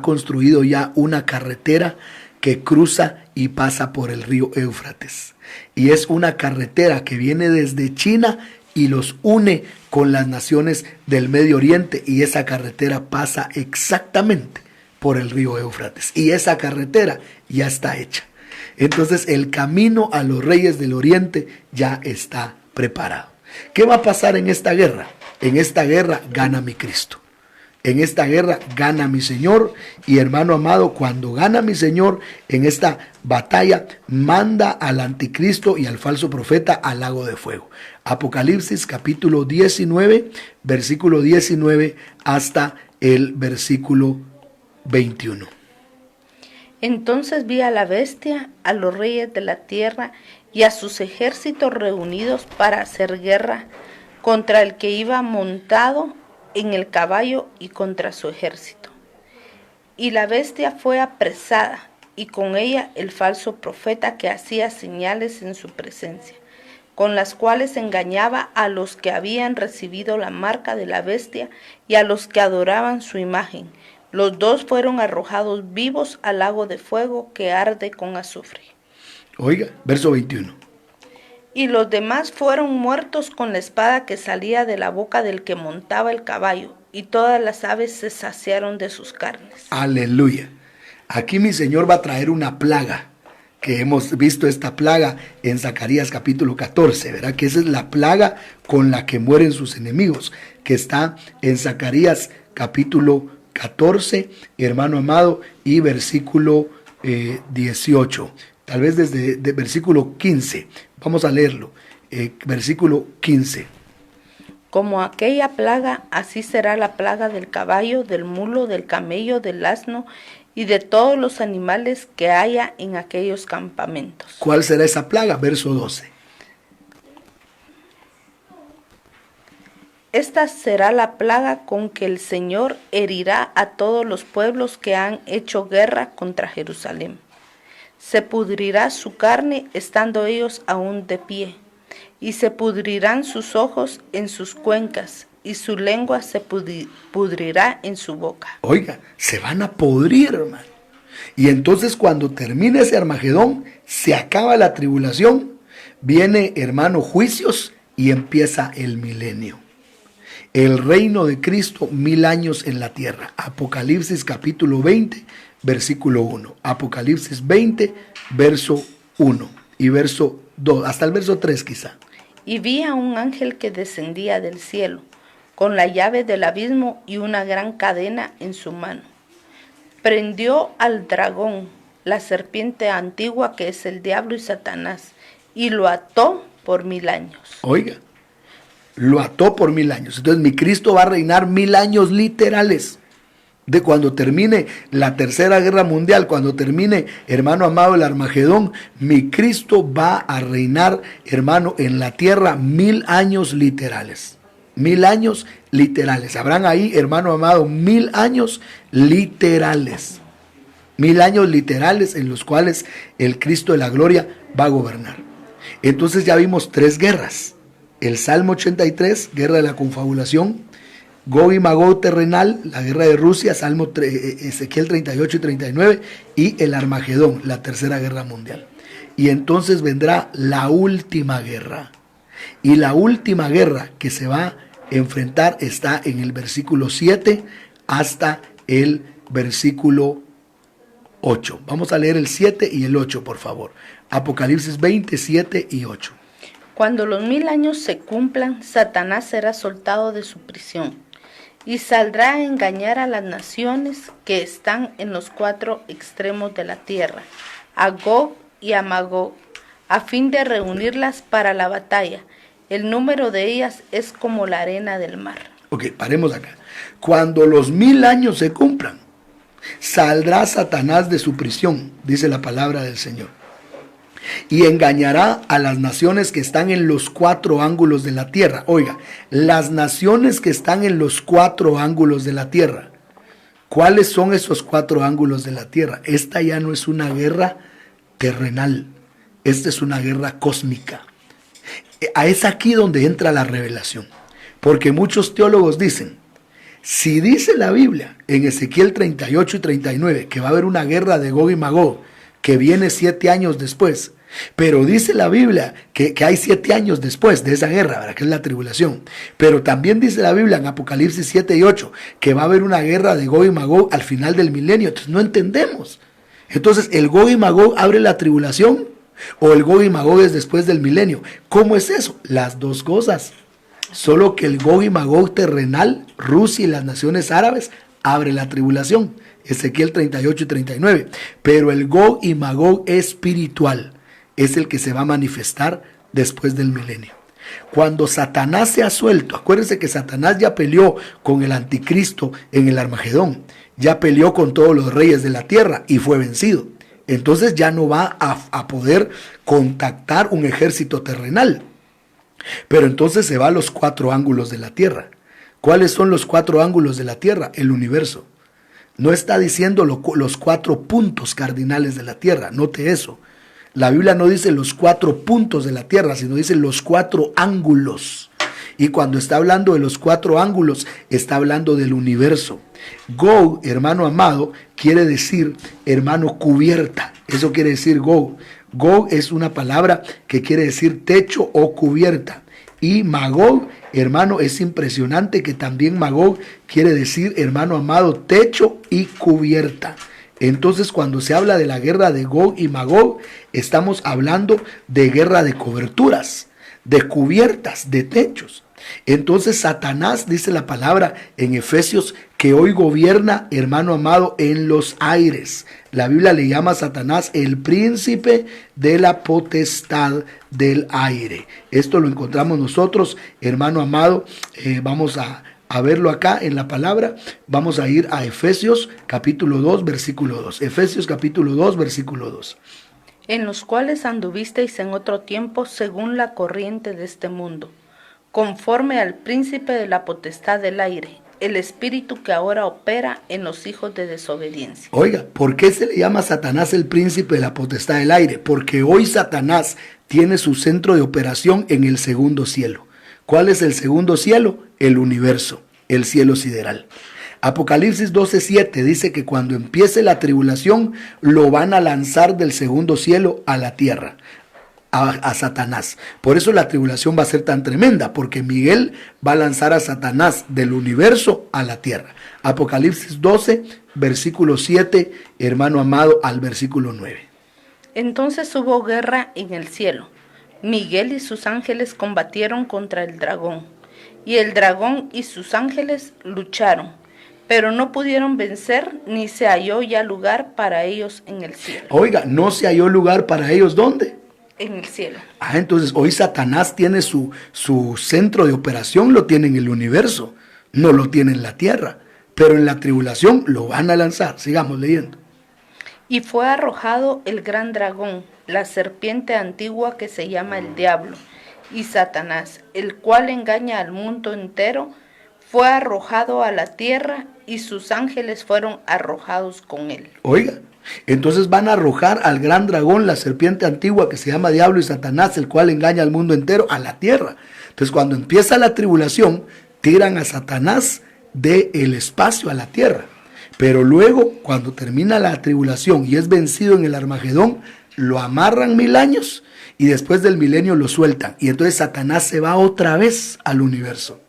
construido ya una carretera que cruza y pasa por el río Éufrates. Y es una carretera que viene desde China y los une con las naciones del Medio Oriente, y esa carretera pasa exactamente por el río Éufrates, y esa carretera ya está hecha. Entonces el camino a los reyes del Oriente ya está preparado. ¿Qué va a pasar en esta guerra? En esta guerra gana mi Cristo. En esta guerra gana mi Señor. Y hermano amado, cuando gana mi Señor en esta batalla, manda al anticristo y al falso profeta al lago de fuego. Apocalipsis capítulo 19, versículo 19 hasta el versículo 21. Entonces vi a la bestia, a los reyes de la tierra y a sus ejércitos reunidos para hacer guerra contra el que iba montado en el caballo y contra su ejército. Y la bestia fue apresada, y con ella el falso profeta que hacía señales en su presencia, con las cuales engañaba a los que habían recibido la marca de la bestia y a los que adoraban su imagen. Los dos fueron arrojados vivos al lago de fuego que arde con azufre. Oiga, verso 21. Y los demás fueron muertos con la espada que salía de la boca del que montaba el caballo, y todas las aves se saciaron de sus carnes. Aleluya. Aquí mi Señor va a traer una plaga, que hemos visto esta plaga en Zacarías capítulo 14, ¿verdad? Que esa es la plaga con la que mueren sus enemigos, que está en Zacarías capítulo 14, hermano amado, y versículo 18. Tal vez desde versículo 15. Vamos a leerlo. Versículo 15. Como aquella plaga, así será la plaga del caballo, del mulo, del camello, del asno y de todos los animales que haya en aquellos campamentos. ¿Cuál será esa plaga? Verso 12. Esta será la plaga con que el Señor herirá a todos los pueblos que han hecho guerra contra Jerusalén. Se pudrirá su carne estando ellos aún de pie, y se pudrirán sus ojos en sus cuencas, y su lengua se pudrirá en su boca. Oiga, se van a podrir, hermano. Y entonces cuando termine ese Armagedón, se acaba la tribulación, viene, hermano, juicios, y empieza el milenio. El reino de Cristo, 1000 años en la tierra. Apocalipsis capítulo 20, versículo 1. Apocalipsis 20, verso 1 y verso 2, hasta el verso 3 quizá. Y vi a un ángel que descendía del cielo, con la llave del abismo y una gran cadena en su mano. Prendió al dragón, la serpiente antigua que es el diablo y Satanás, y lo ató por 1000 años. Oiga, lo ató por 1000 años. Entonces mi Cristo va a reinar 1000 años literales. De cuando termine la tercera guerra mundial, cuando termine, hermano amado, el Armagedón, mi Cristo va a reinar, hermano, en la tierra 1000 años literales. 1000 años literales. Habrán ahí, hermano amado, 1000 años literales. 1000 años literales en los cuales el Cristo de la gloria va a gobernar. Entonces ya vimos 3 guerras. El Salmo 83, guerra de la confabulación. Gog y Magog terrenal, la guerra de Rusia, Ezequiel 38 y 39, y el Armagedón, la tercera guerra mundial. Y entonces vendrá la última guerra. Y la última guerra que se va a enfrentar está en el versículo 7 hasta el versículo 8. Vamos a leer el 7 y el 8, por favor. Apocalipsis 20, 7 y 8. Cuando los 1000 años se cumplan, Satanás será soltado de su prisión y saldrá a engañar a las naciones que están en los 4 extremos de la tierra, a Gog y a Magog, a fin de reunirlas para la batalla. El número de ellas es como la arena del mar. Ok, paremos acá. Cuando los 1000 años se cumplan, saldrá Satanás de su prisión, dice la palabra del Señor, y engañará a las naciones que están en los 4 ángulos de la tierra. Oiga, las naciones que están en los 4 ángulos de la tierra. ¿Cuáles son esos 4 ángulos de la tierra? Esta ya no es una guerra terrenal. esta es una guerra cósmica. Es aquí donde entra la revelación. Porque muchos teólogos dicen, si dice la Biblia en Ezequiel 38 y 39 que va a haber una guerra de Gog y Magog que viene 7 años después, pero dice la Biblia que hay 7 años después de esa guerra, ¿verdad? Que es la tribulación, pero también dice la Biblia en Apocalipsis 7 y 8 que va a haber una guerra de Gog y Magog al final del milenio. Entonces no entendemos. Entonces, ¿el Gog y Magog abre la tribulación o el Gog y Magog es después del milenio? ¿Cómo es eso? Las dos cosas. Solo que el Gog y Magog terrenal, Rusia y las naciones árabes, abre la tribulación. Ezequiel 38 y 39. Pero el Gog y Magog espiritual es el que se va a manifestar después del milenio. Cuando Satanás se ha suelto, acuérdense que Satanás ya peleó con el anticristo en el Armagedón, ya peleó con todos los reyes de la tierra y fue vencido. Entonces ya no va a poder contactar un ejército terrenal. Pero entonces se va a los 4 ángulos de la tierra. ¿Cuáles son los 4 ángulos de la tierra? El universo. No está diciendo los 4 puntos cardinales de la tierra, note eso. La Biblia no dice los 4 puntos de la tierra, sino dice los 4 ángulos. Y cuando está hablando de los 4 ángulos, está hablando del universo. Gog, hermano amado, quiere decir hermano cubierta. Eso quiere decir Gog. Gog es una palabra que quiere decir techo o cubierta. Y Magog, hermano, es impresionante que también Magog quiere decir, hermano amado, techo y cubierta. Entonces, cuando se habla de la guerra de Gog y Magog, estamos hablando de guerra de coberturas, de cubiertas, de techos. Entonces Satanás, dice la palabra en Efesios, que hoy gobierna, hermano amado, en los aires. La Biblia le llama a Satanás el príncipe de la potestad del aire. Esto lo encontramos nosotros, hermano amado. Vamos a verlo acá en la palabra. Vamos a ir a Efesios capítulo 2, versículo 2. Efesios capítulo 2, versículo 2. En los cuales anduvisteis en otro tiempo según la corriente de este mundo, conforme al príncipe de la potestad del aire, el espíritu que ahora opera en los hijos de desobediencia. Oiga, ¿por qué se le llama a Satanás el príncipe de la potestad del aire? Porque hoy Satanás tiene su centro de operación en el segundo cielo. ¿Cuál es el segundo cielo? El universo, el cielo sideral. Apocalipsis 12:7 dice que cuando empiece la tribulación lo van a lanzar del segundo cielo a la tierra, a Satanás. Por eso la tribulación va a ser tan tremenda, porque Miguel va a lanzar a Satanás del universo a la tierra. Apocalipsis 12, versículo 7, hermano amado, al versículo 9. Entonces hubo guerra en el cielo. Miguel y sus ángeles combatieron contra el dragón, y el dragón y sus ángeles lucharon, pero no pudieron vencer, ni se halló ya lugar para ellos en el cielo. Oiga, ¿no se halló lugar para ellos dónde? En el cielo. Entonces hoy Satanás tiene su centro de operación, lo tiene en el universo, no lo tiene en la tierra, pero en la tribulación lo van a lanzar. Sigamos leyendo. Y fue arrojado el gran dragón, la serpiente antigua que se llama el diablo, y Satanás, el cual engaña al mundo entero, fue arrojado a la tierra, y sus ángeles fueron arrojados con él. Oiga, entonces van a arrojar al gran dragón, la serpiente antigua que se llama Diablo y Satanás, el cual engaña al mundo entero, a la tierra. Entonces cuando empieza la tribulación, tiran a Satanás del espacio a la tierra. Pero luego, cuando termina la tribulación y es vencido en el Armagedón, lo amarran 1000 años y después del milenio lo sueltan. Y entonces Satanás se va otra vez al universo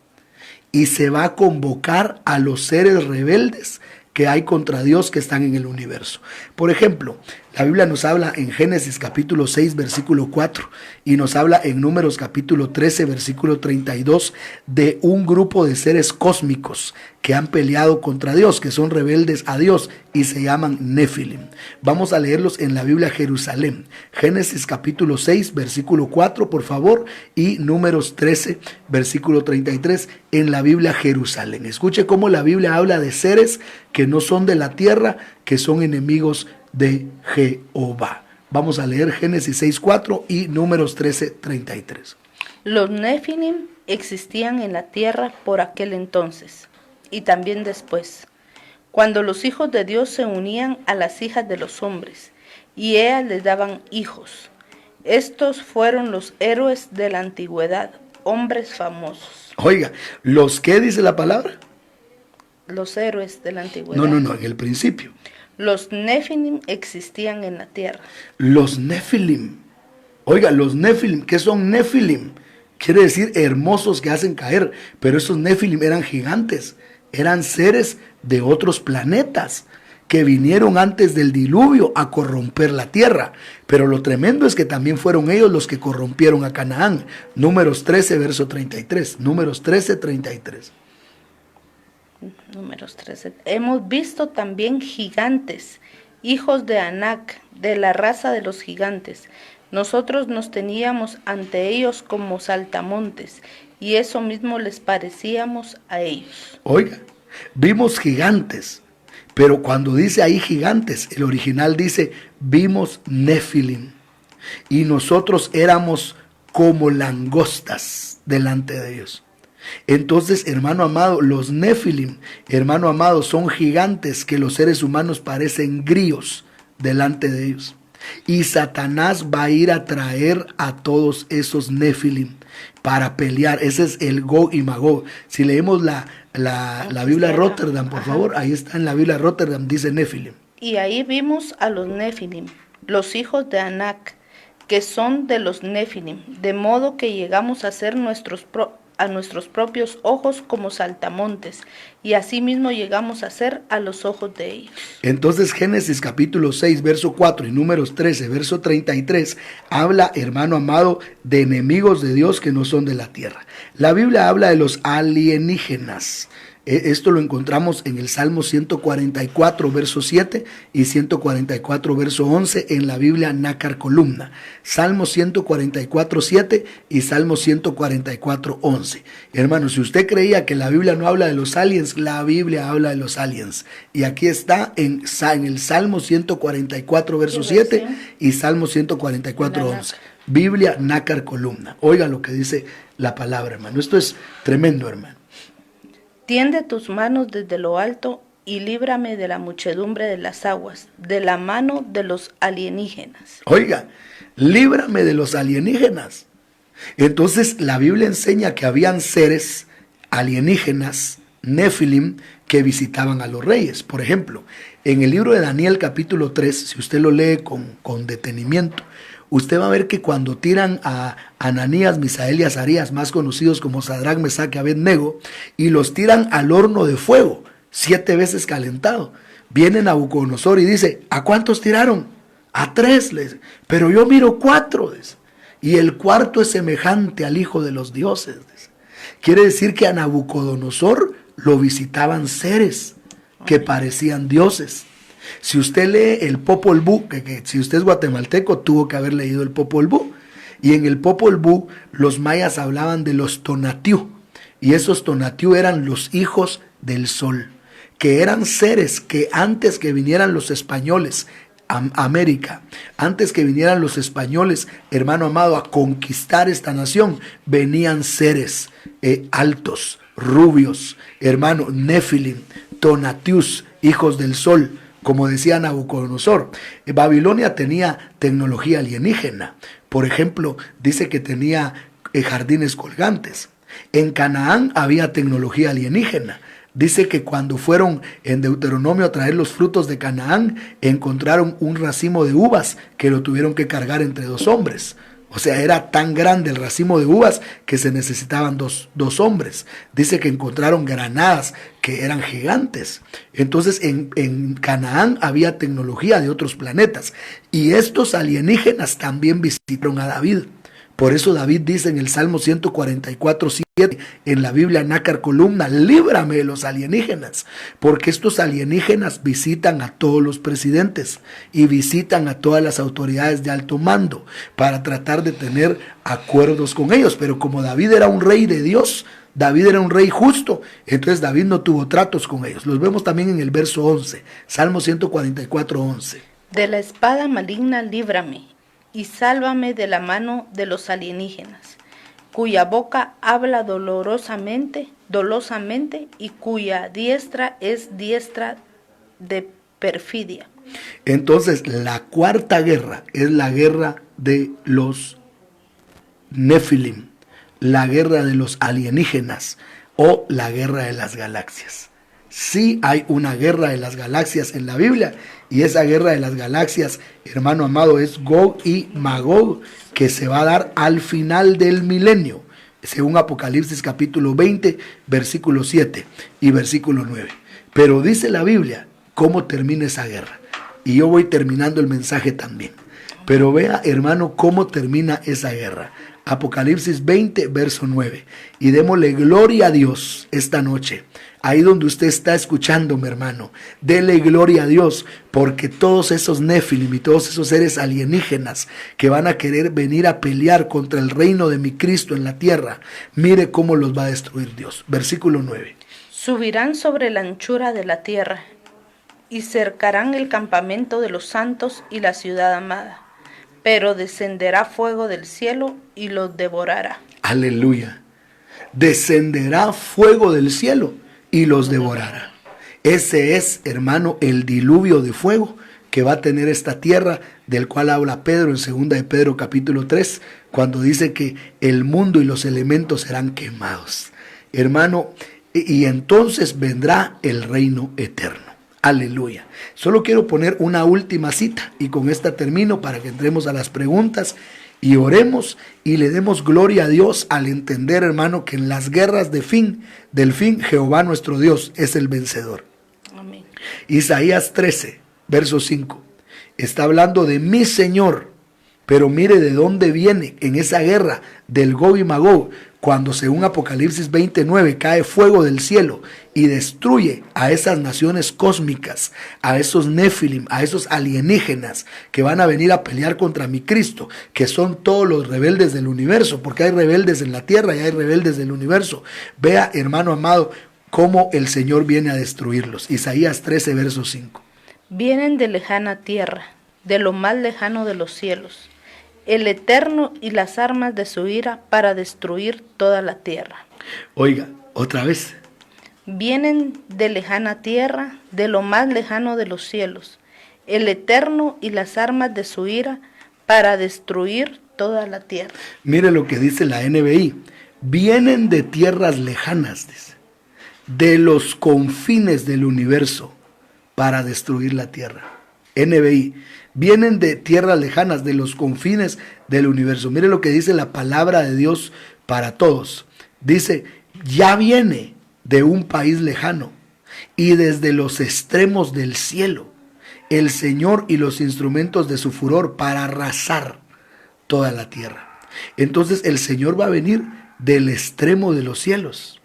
y se va a convocar a los seres rebeldes que hay contra Dios que están en el universo. Por ejemplo, la Biblia nos habla en Génesis capítulo 6 versículo 4 y nos habla en Números capítulo 13 versículo 32 de un grupo de seres cósmicos que han peleado contra Dios, que son rebeldes a Dios y se llaman Nefilim. Vamos a leerlos en la Biblia Jerusalén. Génesis capítulo 6 versículo 4 por favor y Números 13 versículo 33 en la Biblia Jerusalén. Escuche cómo la Biblia habla de seres que no son de la tierra, que son enemigos de Jehová. Vamos a leer Génesis 6:4 y Números 13:33. Los Nefilim existían en la tierra por aquel entonces, y también después, cuando los hijos de Dios se unían a las hijas de los hombres, y ellas les daban hijos. Estos fueron los héroes de la antigüedad, hombres famosos. Oiga, ¿los qué dice la palabra? Los héroes de la antigüedad. No, en el principio. Los Nefilim existían en la tierra. Los Nefilim. Oiga, los Nefilim, ¿qué son Nefilim? Quiere decir hermosos que hacen caer, pero esos Nefilim eran gigantes, eran seres de otros planetas que vinieron antes del diluvio a corromper la tierra. Pero lo tremendo es que también fueron ellos los que corrompieron a Canaán. Números 13, verso 33. Números 13, 33. Números 13. Hemos visto también gigantes, hijos de Anac, de la raza de los gigantes. Nosotros nos teníamos ante ellos como saltamontes, y eso mismo les parecíamos a ellos. Oiga, vimos gigantes, pero cuando dice ahí gigantes, el original dice, vimos Nefilim, y nosotros éramos como langostas delante de ellos. Entonces, hermano amado, los Nefilim, hermano amado, son gigantes que los seres humanos parecen grillos delante de ellos. Y Satanás va a ir a traer a todos esos Nefilim para pelear. Ese es el Gog y Magog. Si leemos la Biblia Rotterdam, por favor, ahí está en la Biblia Rotterdam, dice Nefilim. Y ahí vimos a los Nefilim, los hijos de Anac, que son de los Nefilim, de modo que llegamos a ser a nuestros propios ojos como saltamontes, y asimismo llegamos a ser a los ojos de ellos. Entonces Génesis capítulo 6, verso 4 y Números 13, verso 33, habla, hermano amado, de enemigos de Dios que no son de la tierra. La Biblia habla de los alienígenas. Esto lo encontramos en el Salmo 144, verso 7 y 144, verso 11 en la Biblia Nácar Columna. Salmo 144, 7 y Salmo 144, 11. Hermanos, si usted creía que la Biblia no habla de los aliens, la Biblia habla de los aliens. Y aquí está en el Salmo 144, verso 7 y Salmo 144, 11. Biblia Nácar Columna. Oiga lo que dice la palabra, hermano. Esto es tremendo, hermano. Tiende tus manos desde lo alto y líbrame de la muchedumbre de las aguas, de la mano de los alienígenas. Oiga, líbrame de los alienígenas. Entonces la Biblia enseña que habían seres alienígenas, Nefilim, que visitaban a los reyes. Por ejemplo, en el libro de Daniel capítulo 3, si usted lo lee con detenimiento, usted va a ver que cuando tiran a Ananías, Misael y Azarías, más conocidos como Sadrach, Mesach y Abednego, y los tiran al horno de fuego, 7 veces calentado, viene Nabucodonosor y dice, ¿a cuántos tiraron? A 3, les dice, pero yo miro 4, dice, y el cuarto es semejante al Hijo de los dioses, dice. Quiere decir que a Nabucodonosor lo visitaban seres que parecían dioses. Si usted lee el Popol Vuh, que si usted es guatemalteco, tuvo que haber leído el Popol Vuh. Y en el Popol Vuh, los mayas hablaban de los Tonatiuh. Y esos Tonatiuh eran los hijos del sol, que eran seres que antes que vinieran los españoles a América, antes que vinieran los españoles, hermano amado, a conquistar esta nación, venían seres altos, rubios, hermano, Nefilim, Tonatiuh, hijos del sol. Como decía Nabucodonosor, Babilonia tenía tecnología alienígena. Por ejemplo, dice que tenía jardines colgantes. En Canaán había tecnología alienígena. Dice que cuando fueron en Deuteronomio a traer los frutos de Canaán, encontraron un racimo de uvas que lo tuvieron que cargar entre 2 hombres. O sea, era tan grande el racimo de uvas que se necesitaban dos hombres. Dice que encontraron granadas que eran gigantes. Entonces en Canaán había tecnología de otros planetas. Y estos alienígenas también visitaron a David. Por eso David dice en el Salmo 144, 7, en la Biblia Nácar Columna, líbrame de los alienígenas, porque estos alienígenas visitan a todos los presidentes y visitan a todas las autoridades de alto mando para tratar de tener acuerdos con ellos. Pero como David era un rey de Dios, David era un rey justo, entonces David no tuvo tratos con ellos. Los vemos también en el verso 11, Salmo 144, 11. De la espada maligna líbrame, y sálvame de la mano de los alienígenas, cuya boca habla dolosamente, y cuya diestra es diestra de perfidia. Entonces, la cuarta guerra es la guerra de los Nefilim, la guerra de los alienígenas o la guerra de las galaxias. Sí hay una guerra de las galaxias en la Biblia, y esa guerra de las galaxias, hermano amado, es Gog y Magog, que se va a dar al final del milenio, según Apocalipsis capítulo 20, versículo 7 y versículo 9. Pero dice la Biblia cómo termina esa guerra, y yo voy terminando el mensaje también. Pero vea, hermano, cómo termina esa guerra. Apocalipsis 20, verso 9. Y démosle gloria a Dios esta noche. Ahí donde usted está escuchándome, hermano, dele gloria a Dios, porque todos esos Nefilim y todos esos seres alienígenas que van a querer venir a pelear contra el reino de mi Cristo en la tierra, mire cómo los va a destruir Dios. Versículo 9. Subirán sobre la anchura de la tierra y cercarán el campamento de los santos y la ciudad amada, pero descenderá fuego del cielo y los devorará. Aleluya. Descenderá fuego del cielo y los devorará. Ese es, hermano, el diluvio de fuego que va a tener esta tierra, del cual habla Pedro en 2 de Pedro capítulo 3, cuando dice que el mundo y los elementos serán quemados. Hermano, y entonces vendrá el reino eterno. Aleluya. Solo quiero poner una última cita y con esta termino para que entremos a las preguntas y oremos y le demos gloria a Dios al entender, hermano, que en las guerras del fin, Jehová nuestro Dios es el vencedor. Amén. Isaías 13, verso 5, está hablando de mi Señor, pero mire de dónde viene en esa guerra del Gog y Magog, cuando según Apocalipsis 29 cae fuego del cielo y destruye a esas naciones cósmicas, a esos Nefilim, a esos alienígenas que van a venir a pelear contra mi Cristo, que son todos los rebeldes del universo, porque hay rebeldes en la tierra y hay rebeldes del universo. Vea, hermano amado, cómo el Señor viene a destruirlos. Isaías 13, verso 5. Vienen de lejana tierra, de lo más lejano de los cielos, el Eterno y las armas de su ira para destruir toda la tierra. Oiga, otra vez. Vienen de lejana tierra, de lo más lejano de los cielos, el Eterno y las armas de su ira para destruir toda la tierra. Mire lo que dice la NBI. Vienen de tierras lejanas, dice, de los confines del universo para destruir la tierra. NBI. Vienen de tierras lejanas, de los confines del universo. Mire lo que dice la palabra de Dios para todos. Dice, ya viene de un país lejano y desde los extremos del cielo el Señor y los instrumentos de su furor para arrasar toda la tierra. Entonces el Señor va a venir del extremo de los cielos,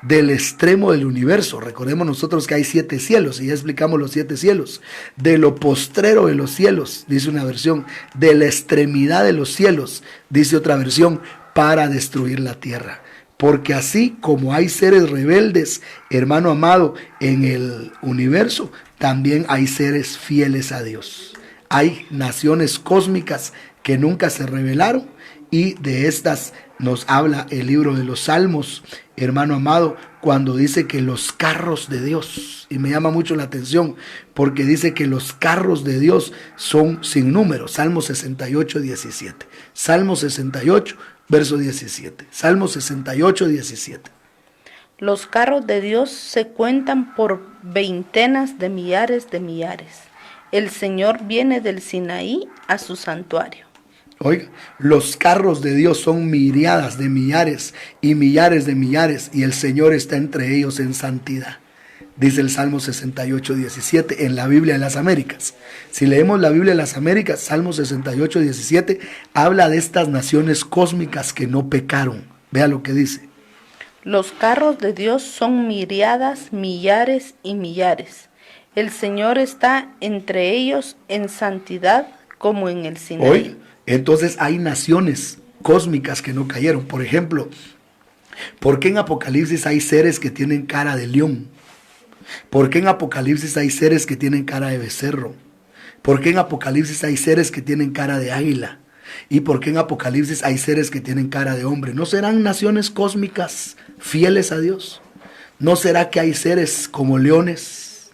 del extremo del universo. Recordemos nosotros que hay 7 cielos y ya explicamos los 7 cielos. De lo postrero de los cielos, dice una versión, de la extremidad de los cielos, dice otra versión, para destruir la tierra. Porque así como hay seres rebeldes, hermano amado, en el universo, también hay seres fieles a Dios. Hay naciones cósmicas que nunca se rebelaron, y de estas nos habla el libro de los Salmos, hermano amado, cuando dice que los carros de Dios, y me llama mucho la atención, porque dice que los carros de Dios son sin número. Salmo 68, 17. Salmo 68, verso 17. Salmo 68, 17. Los carros de Dios se cuentan por veintenas de millares de millares. El Señor viene del Sinaí a su santuario. Oiga, los carros de Dios son miriadas de millares y millares de millares, y el Señor está entre ellos en santidad. Dice el Salmo 68, 17 en la Biblia de las Américas. Si leemos la Biblia de las Américas, Salmo 68, 17, habla de estas naciones cósmicas que no pecaron. Vea lo que dice. Los carros de Dios son miriadas, millares y millares. El Señor está entre ellos en santidad como en el Sinaí. Oiga, entonces hay naciones cósmicas que no cayeron. Por ejemplo, ¿por qué en Apocalipsis hay seres que tienen cara de león? ¿Por qué en Apocalipsis hay seres que tienen cara de becerro? ¿Por qué en Apocalipsis hay seres que tienen cara de águila? ¿Y por qué en Apocalipsis hay seres que tienen cara de hombre? ¿No serán naciones cósmicas fieles a Dios? ¿No será que hay seres como leones?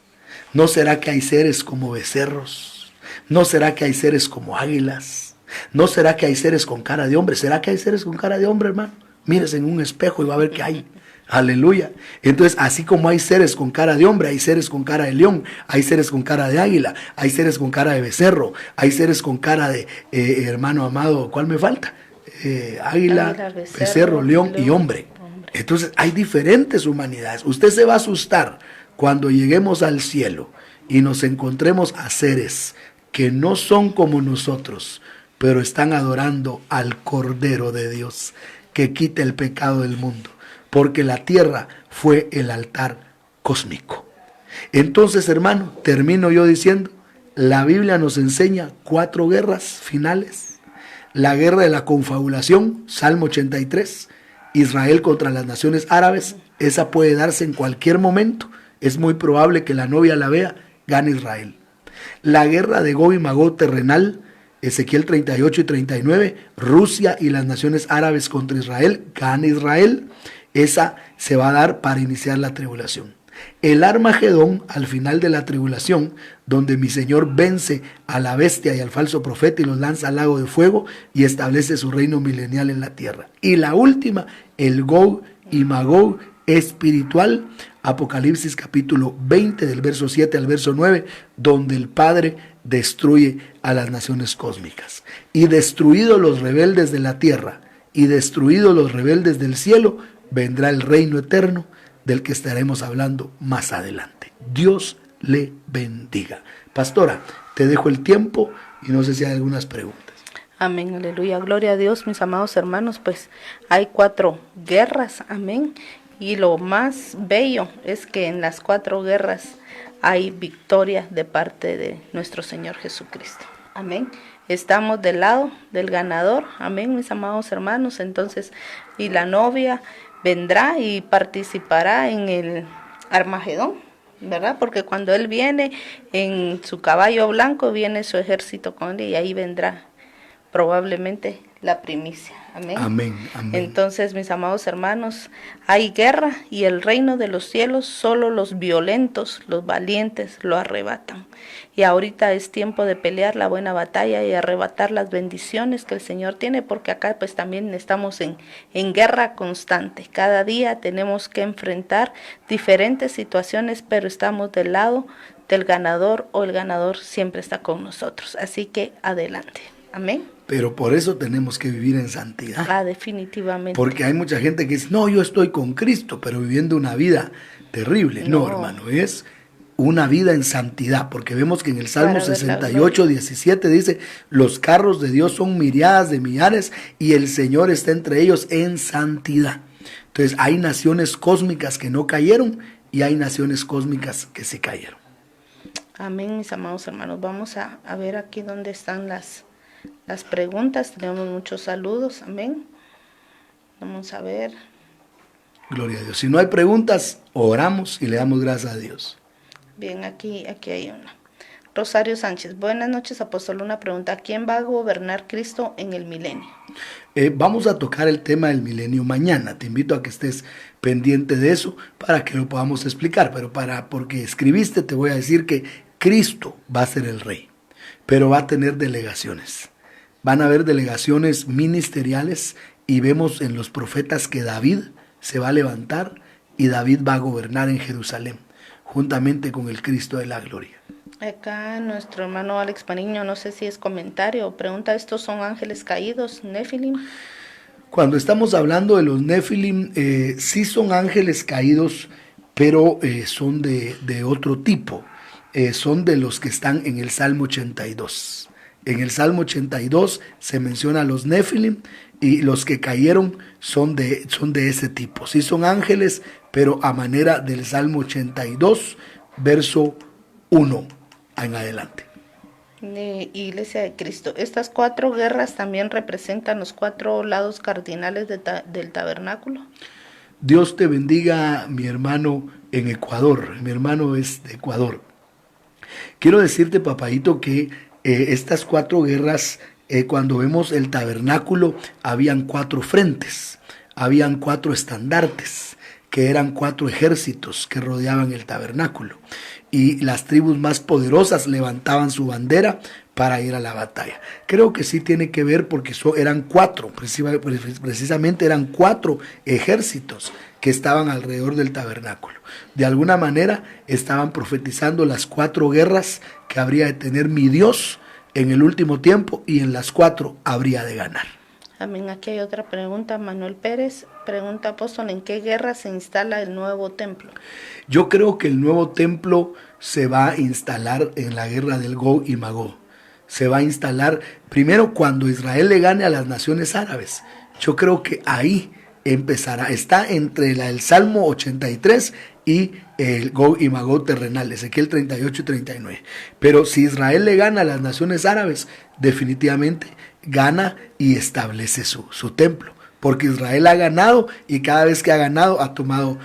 ¿No será que hay seres como becerros? ¿No será que hay seres como águilas? ¿No será que hay seres con cara de hombre? ¿Será que hay seres con cara de hombre, hermano? Mírese en un espejo y va a ver que hay. Aleluya. Entonces, así como hay seres con cara de hombre, hay seres con cara de león, hay seres con cara de águila, hay seres con cara de becerro, hay seres con cara de, hermano amado, ¿cuál me falta? Águila, becerro, león y hombre. Entonces, hay diferentes humanidades. Usted se va a asustar cuando lleguemos al cielo y nos encontremos a seres que no son como nosotros, pero están adorando al Cordero de Dios, que quita el pecado del mundo, porque la tierra fue el altar cósmico. Entonces, hermano, termino yo diciendo, la Biblia nos enseña 4 guerras finales. La guerra de la confabulación, Salmo 83, Israel contra las naciones árabes, esa puede darse en cualquier momento. Es muy probable que la novia la vea, gane Israel. La guerra de Gog y Magog terrenal, Ezequiel 38 y 39, Rusia y las naciones árabes contra Israel, gana Israel. Esa se va a dar para iniciar la tribulación. El Armagedón, al final de la tribulación, donde mi Señor vence a la bestia y al falso profeta y los lanza al lago de fuego y establece su reino milenial en la tierra. Y la última, el Gog y Magog espiritual, Apocalipsis capítulo 20 del verso 7 al verso 9, donde el Padre destruye a las naciones cósmicas. Y destruidos los rebeldes de la tierra y destruidos los rebeldes del cielo, vendrá el reino eterno del que estaremos hablando más adelante. Dios le bendiga. Pastora, te dejo el tiempo y no sé si hay algunas preguntas. Amén, aleluya, gloria a Dios, mis amados hermanos. Pues hay 4 guerras, amén. Y lo más bello es que en las 4 guerras hay victoria de parte de nuestro Señor Jesucristo. Amén. Estamos del lado del ganador. Amén, mis amados hermanos. Entonces, y la novia vendrá y participará en el Armagedón, ¿verdad? Porque cuando Él viene en su caballo blanco, viene su ejército con Él y ahí vendrá probablemente la primicia. Amén. Amén, amén. Entonces, mis amados hermanos, hay guerra y el reino de los cielos solo los violentos, los valientes lo arrebatan. Y ahorita es tiempo de pelear la buena batalla y arrebatar las bendiciones que el Señor tiene, porque acá pues también estamos en guerra constante. Cada día tenemos que enfrentar diferentes situaciones, pero estamos del lado del ganador, o el ganador siempre está con nosotros. Así que adelante. Amén. Pero por eso tenemos que vivir en santidad. Ah, definitivamente. Porque hay mucha gente que dice, no, yo estoy con Cristo, pero viviendo una vida terrible. No, hermano, es una vida en santidad, porque vemos que en el Salmo 68, 17 dice, los carros de Dios son miriadas de millares y el Señor está entre ellos en santidad. Entonces hay naciones cósmicas que no cayeron y hay naciones cósmicas que sí cayeron. Amén, mis amados hermanos. Vamos a ver aquí dónde están las preguntas. Tenemos muchos saludos. Amén. Vamos a ver. Gloria a Dios. Si no hay preguntas, oramos y le damos gracias a Dios. Bien, aquí hay una. Rosario Sánchez. Buenas noches, apóstol. Una pregunta. ¿Quién va a gobernar Cristo en el milenio? Vamos a tocar el tema del milenio mañana. Te invito a que estés pendiente de eso para que lo podamos explicar. Pero porque escribiste, te voy a decir que Cristo va a ser el rey, pero va a tener delegaciones. Van a haber delegaciones ministeriales y vemos en los profetas que David se va a levantar y David va a gobernar en Jerusalén, juntamente con el Cristo de la gloria. Acá nuestro hermano Alex Mariño, no sé si es comentario o pregunta, ¿estos son ángeles caídos, Nefilim? Cuando estamos hablando de los Nefilim, sí son ángeles caídos, pero son de otro tipo. Son de los que están en el Salmo 82. En el Salmo 82 se menciona a los Nefilim y los que cayeron son de ese tipo. Sí son ángeles, pero a manera del Salmo 82, verso 1 en adelante. Iglesia de Cristo. Estas 4 guerras también representan los 4 lados cardinales del tabernáculo. Dios te bendiga, mi hermano en Ecuador. Mi hermano es de Ecuador. Quiero decirte, papadito, que estas 4 guerras, cuando vemos el tabernáculo, habían 4 frentes, habían 4 estandartes que eran 4 ejércitos que rodeaban el tabernáculo. Y las tribus más poderosas levantaban su bandera para ir a la batalla. Creo que sí tiene que ver porque eran 4, precisamente eran 4 ejércitos que estaban alrededor del tabernáculo. De alguna manera estaban profetizando las 4 guerras que habría de tener mi Dios en el último tiempo, y en las 4 habría de ganar. Amén. Aquí hay otra pregunta. Manuel Pérez pregunta, apóstol, ¿en qué guerra se instala el nuevo templo? Yo creo que el nuevo templo se va a instalar en la guerra del Gog y Magog. Se va a instalar primero cuando Israel le gane a las naciones árabes. Yo creo que ahí empezará. Está entre el Salmo 83 y el Gog y Magog terrenal, Ezequiel 38 y 39. Pero si Israel le gana a las naciones árabes, definitivamente gana y establece su templo. Porque Israel ha ganado, y cada vez que ha ganado ha tomado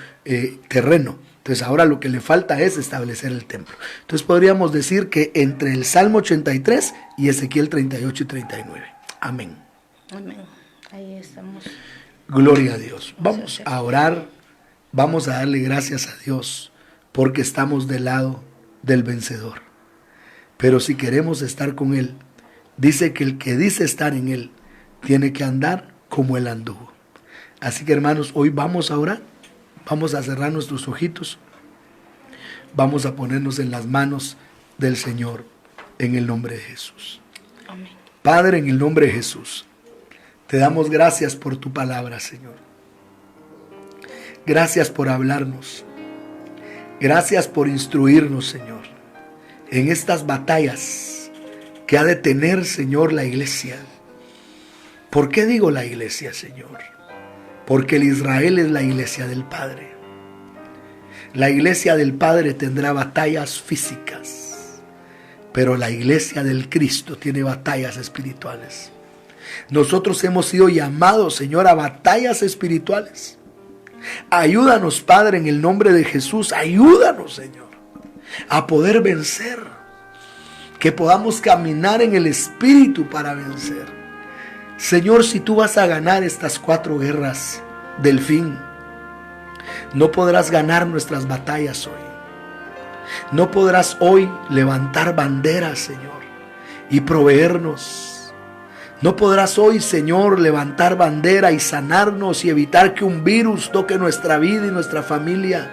terreno. Entonces ahora lo que le falta es establecer el templo. Entonces podríamos decir que entre el Salmo 83 y Ezequiel 38 y 39. Amén. Amén. Ahí estamos. Gloria a Dios. Vamos a orar, vamos a darle gracias a Dios porque estamos del lado del vencedor. Pero si queremos estar con Él, dice que el que dice estar en Él tiene que andar como Él anduvo. Así que, hermanos, hoy vamos a orar. Vamos a cerrar nuestros ojitos. Vamos a ponernos en las manos del Señor en el nombre de Jesús. Amén. Padre, en el nombre de Jesús, te damos gracias por tu palabra, Señor. Gracias por hablarnos. Gracias por instruirnos, Señor, en estas batallas que ha de tener, Señor, la iglesia. ¿Por qué digo la iglesia, Señor? Porque el Israel es la iglesia del Padre. La iglesia del Padre tendrá batallas físicas, pero la iglesia del Cristo tiene batallas espirituales. Nosotros hemos sido llamados, Señor, a batallas espirituales. Ayúdanos, Padre, en el nombre de Jesús. Ayúdanos, Señor, a poder vencer. Que podamos caminar en el Espíritu para vencer. Señor, si tú vas a ganar estas 4 guerras del fin, no podrás ganar nuestras batallas hoy. No podrás hoy levantar banderas, Señor, y proveernos. No podrás hoy, Señor, levantar bandera y sanarnos y evitar que un virus toque nuestra vida y nuestra familia.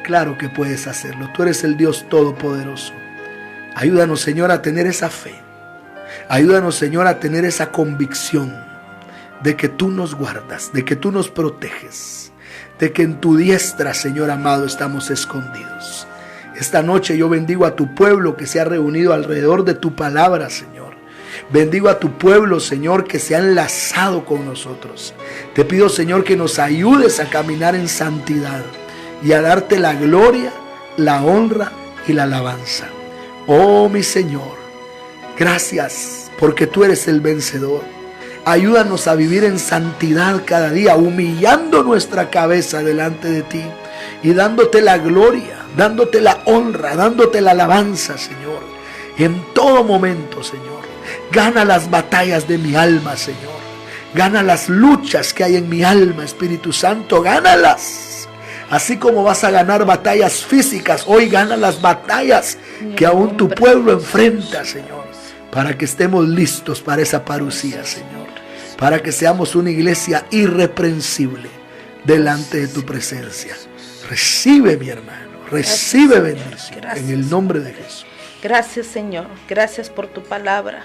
Claro que puedes hacerlo. Tú eres el Dios Todopoderoso. Ayúdanos, Señor, a tener esa fe. Ayúdanos, Señor, a tener esa convicción de que tú nos guardas, de que tú nos proteges, de que en tu diestra, Señor amado, estamos escondidos. Esta noche yo bendigo a tu pueblo que se ha reunido alrededor de tu palabra, Señor. Bendigo a tu pueblo, Señor, que se ha enlazado con nosotros. Te pido, Señor, que nos ayudes a caminar en santidad y a darte la gloria, la honra y la alabanza. Oh, mi Señor, gracias porque tú eres el vencedor. Ayúdanos a vivir en santidad cada día, humillando nuestra cabeza delante de ti y dándote la gloria, dándote la honra, dándote la alabanza, Señor. En todo momento, Señor. Gana las batallas de mi alma, Señor. Gana las luchas que hay en mi alma, Espíritu Santo. Gánalas. Así como vas a ganar batallas físicas, hoy gana las batallas que aún tu pueblo enfrenta, Señor. Para que estemos listos para esa parucía, Señor. Para que seamos una iglesia irreprensible delante de tu presencia. Recibe, mi hermano, recibe bendición en el nombre de Jesús. Gracias, Señor. Gracias por tu palabra.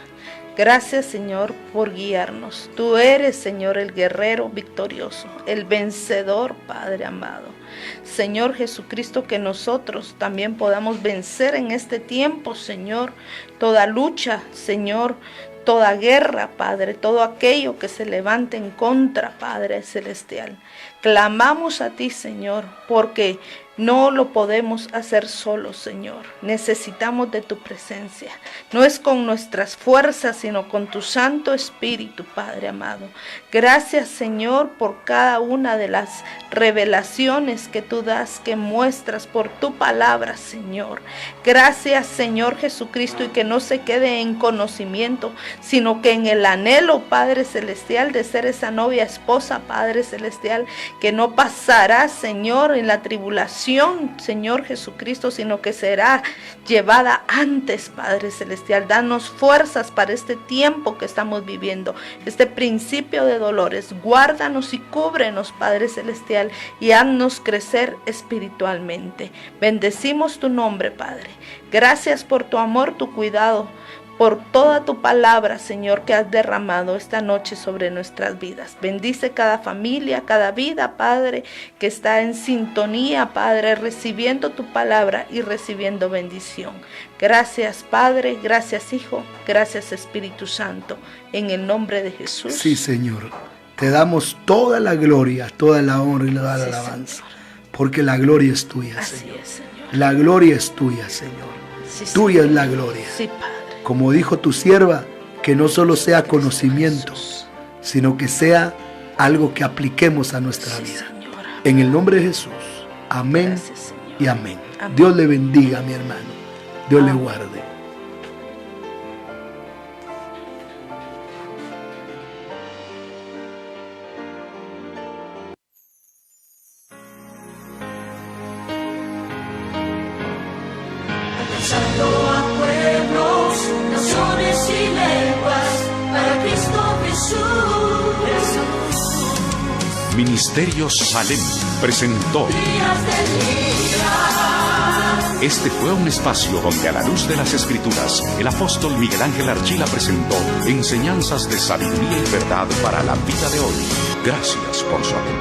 Gracias, Señor, por guiarnos. Tú eres, Señor, el guerrero victorioso, el vencedor, Padre amado. Señor Jesucristo, que nosotros también podamos vencer en este tiempo, Señor, toda lucha, Señor, toda guerra, Padre, todo aquello que se levante en contra, Padre Celestial. Clamamos a ti, Señor, porque no lo podemos hacer solos, Señor. Necesitamos de tu presencia. No es con nuestras fuerzas, sino con tu Santo Espíritu, Padre amado. Gracias, Señor, por cada una de las revelaciones que tú das, que muestras por tu palabra, Señor. Gracias, Señor Jesucristo, y que no se quede en conocimiento, sino que en el anhelo, Padre Celestial, de ser esa novia esposa, Padre Celestial, que no pasará, Señor, en la tribulación, Señor Jesucristo, sino que será llevada antes, Padre Celestial. Danos fuerzas para este tiempo que estamos viviendo, este principio de dolores. Guárdanos y cúbrenos, Padre Celestial, y haznos crecer espiritualmente. Bendecimos tu nombre, Padre. Gracias por tu amor, tu cuidado, por toda tu palabra, Señor, que has derramado esta noche sobre nuestras vidas. Bendice cada familia, cada vida, Padre, que está en sintonía, Padre, recibiendo tu palabra y recibiendo bendición. Gracias, Padre, gracias, Hijo, gracias, Espíritu Santo, en el nombre de Jesús. Sí, Señor, te damos toda la gloria, toda la honra y la alabanza, Señor, porque la gloria es tuya, así Señor. es, Señor. La gloria es tuya, Señor. Sí, Tuya Señor. es la gloria. Sí, Padre. Como dijo tu sierva, que no solo sea conocimiento, sino que sea algo que apliquemos a nuestra Sí, vida. Señor. En el nombre de Jesús. Amén Gracias, Señor. y amén. Amén. Dios le bendiga, mi hermano. Dios le Amén. guarde. Santo a pueblos, naciones y lenguas, para Cristo Jesús. Ministerio Salem presentó. Días de día. Este fue un espacio donde a la luz de las Escrituras, el apóstol Miguel Ángel Archila presentó enseñanzas de sabiduría y verdad para la vida de hoy. Gracias por su atención.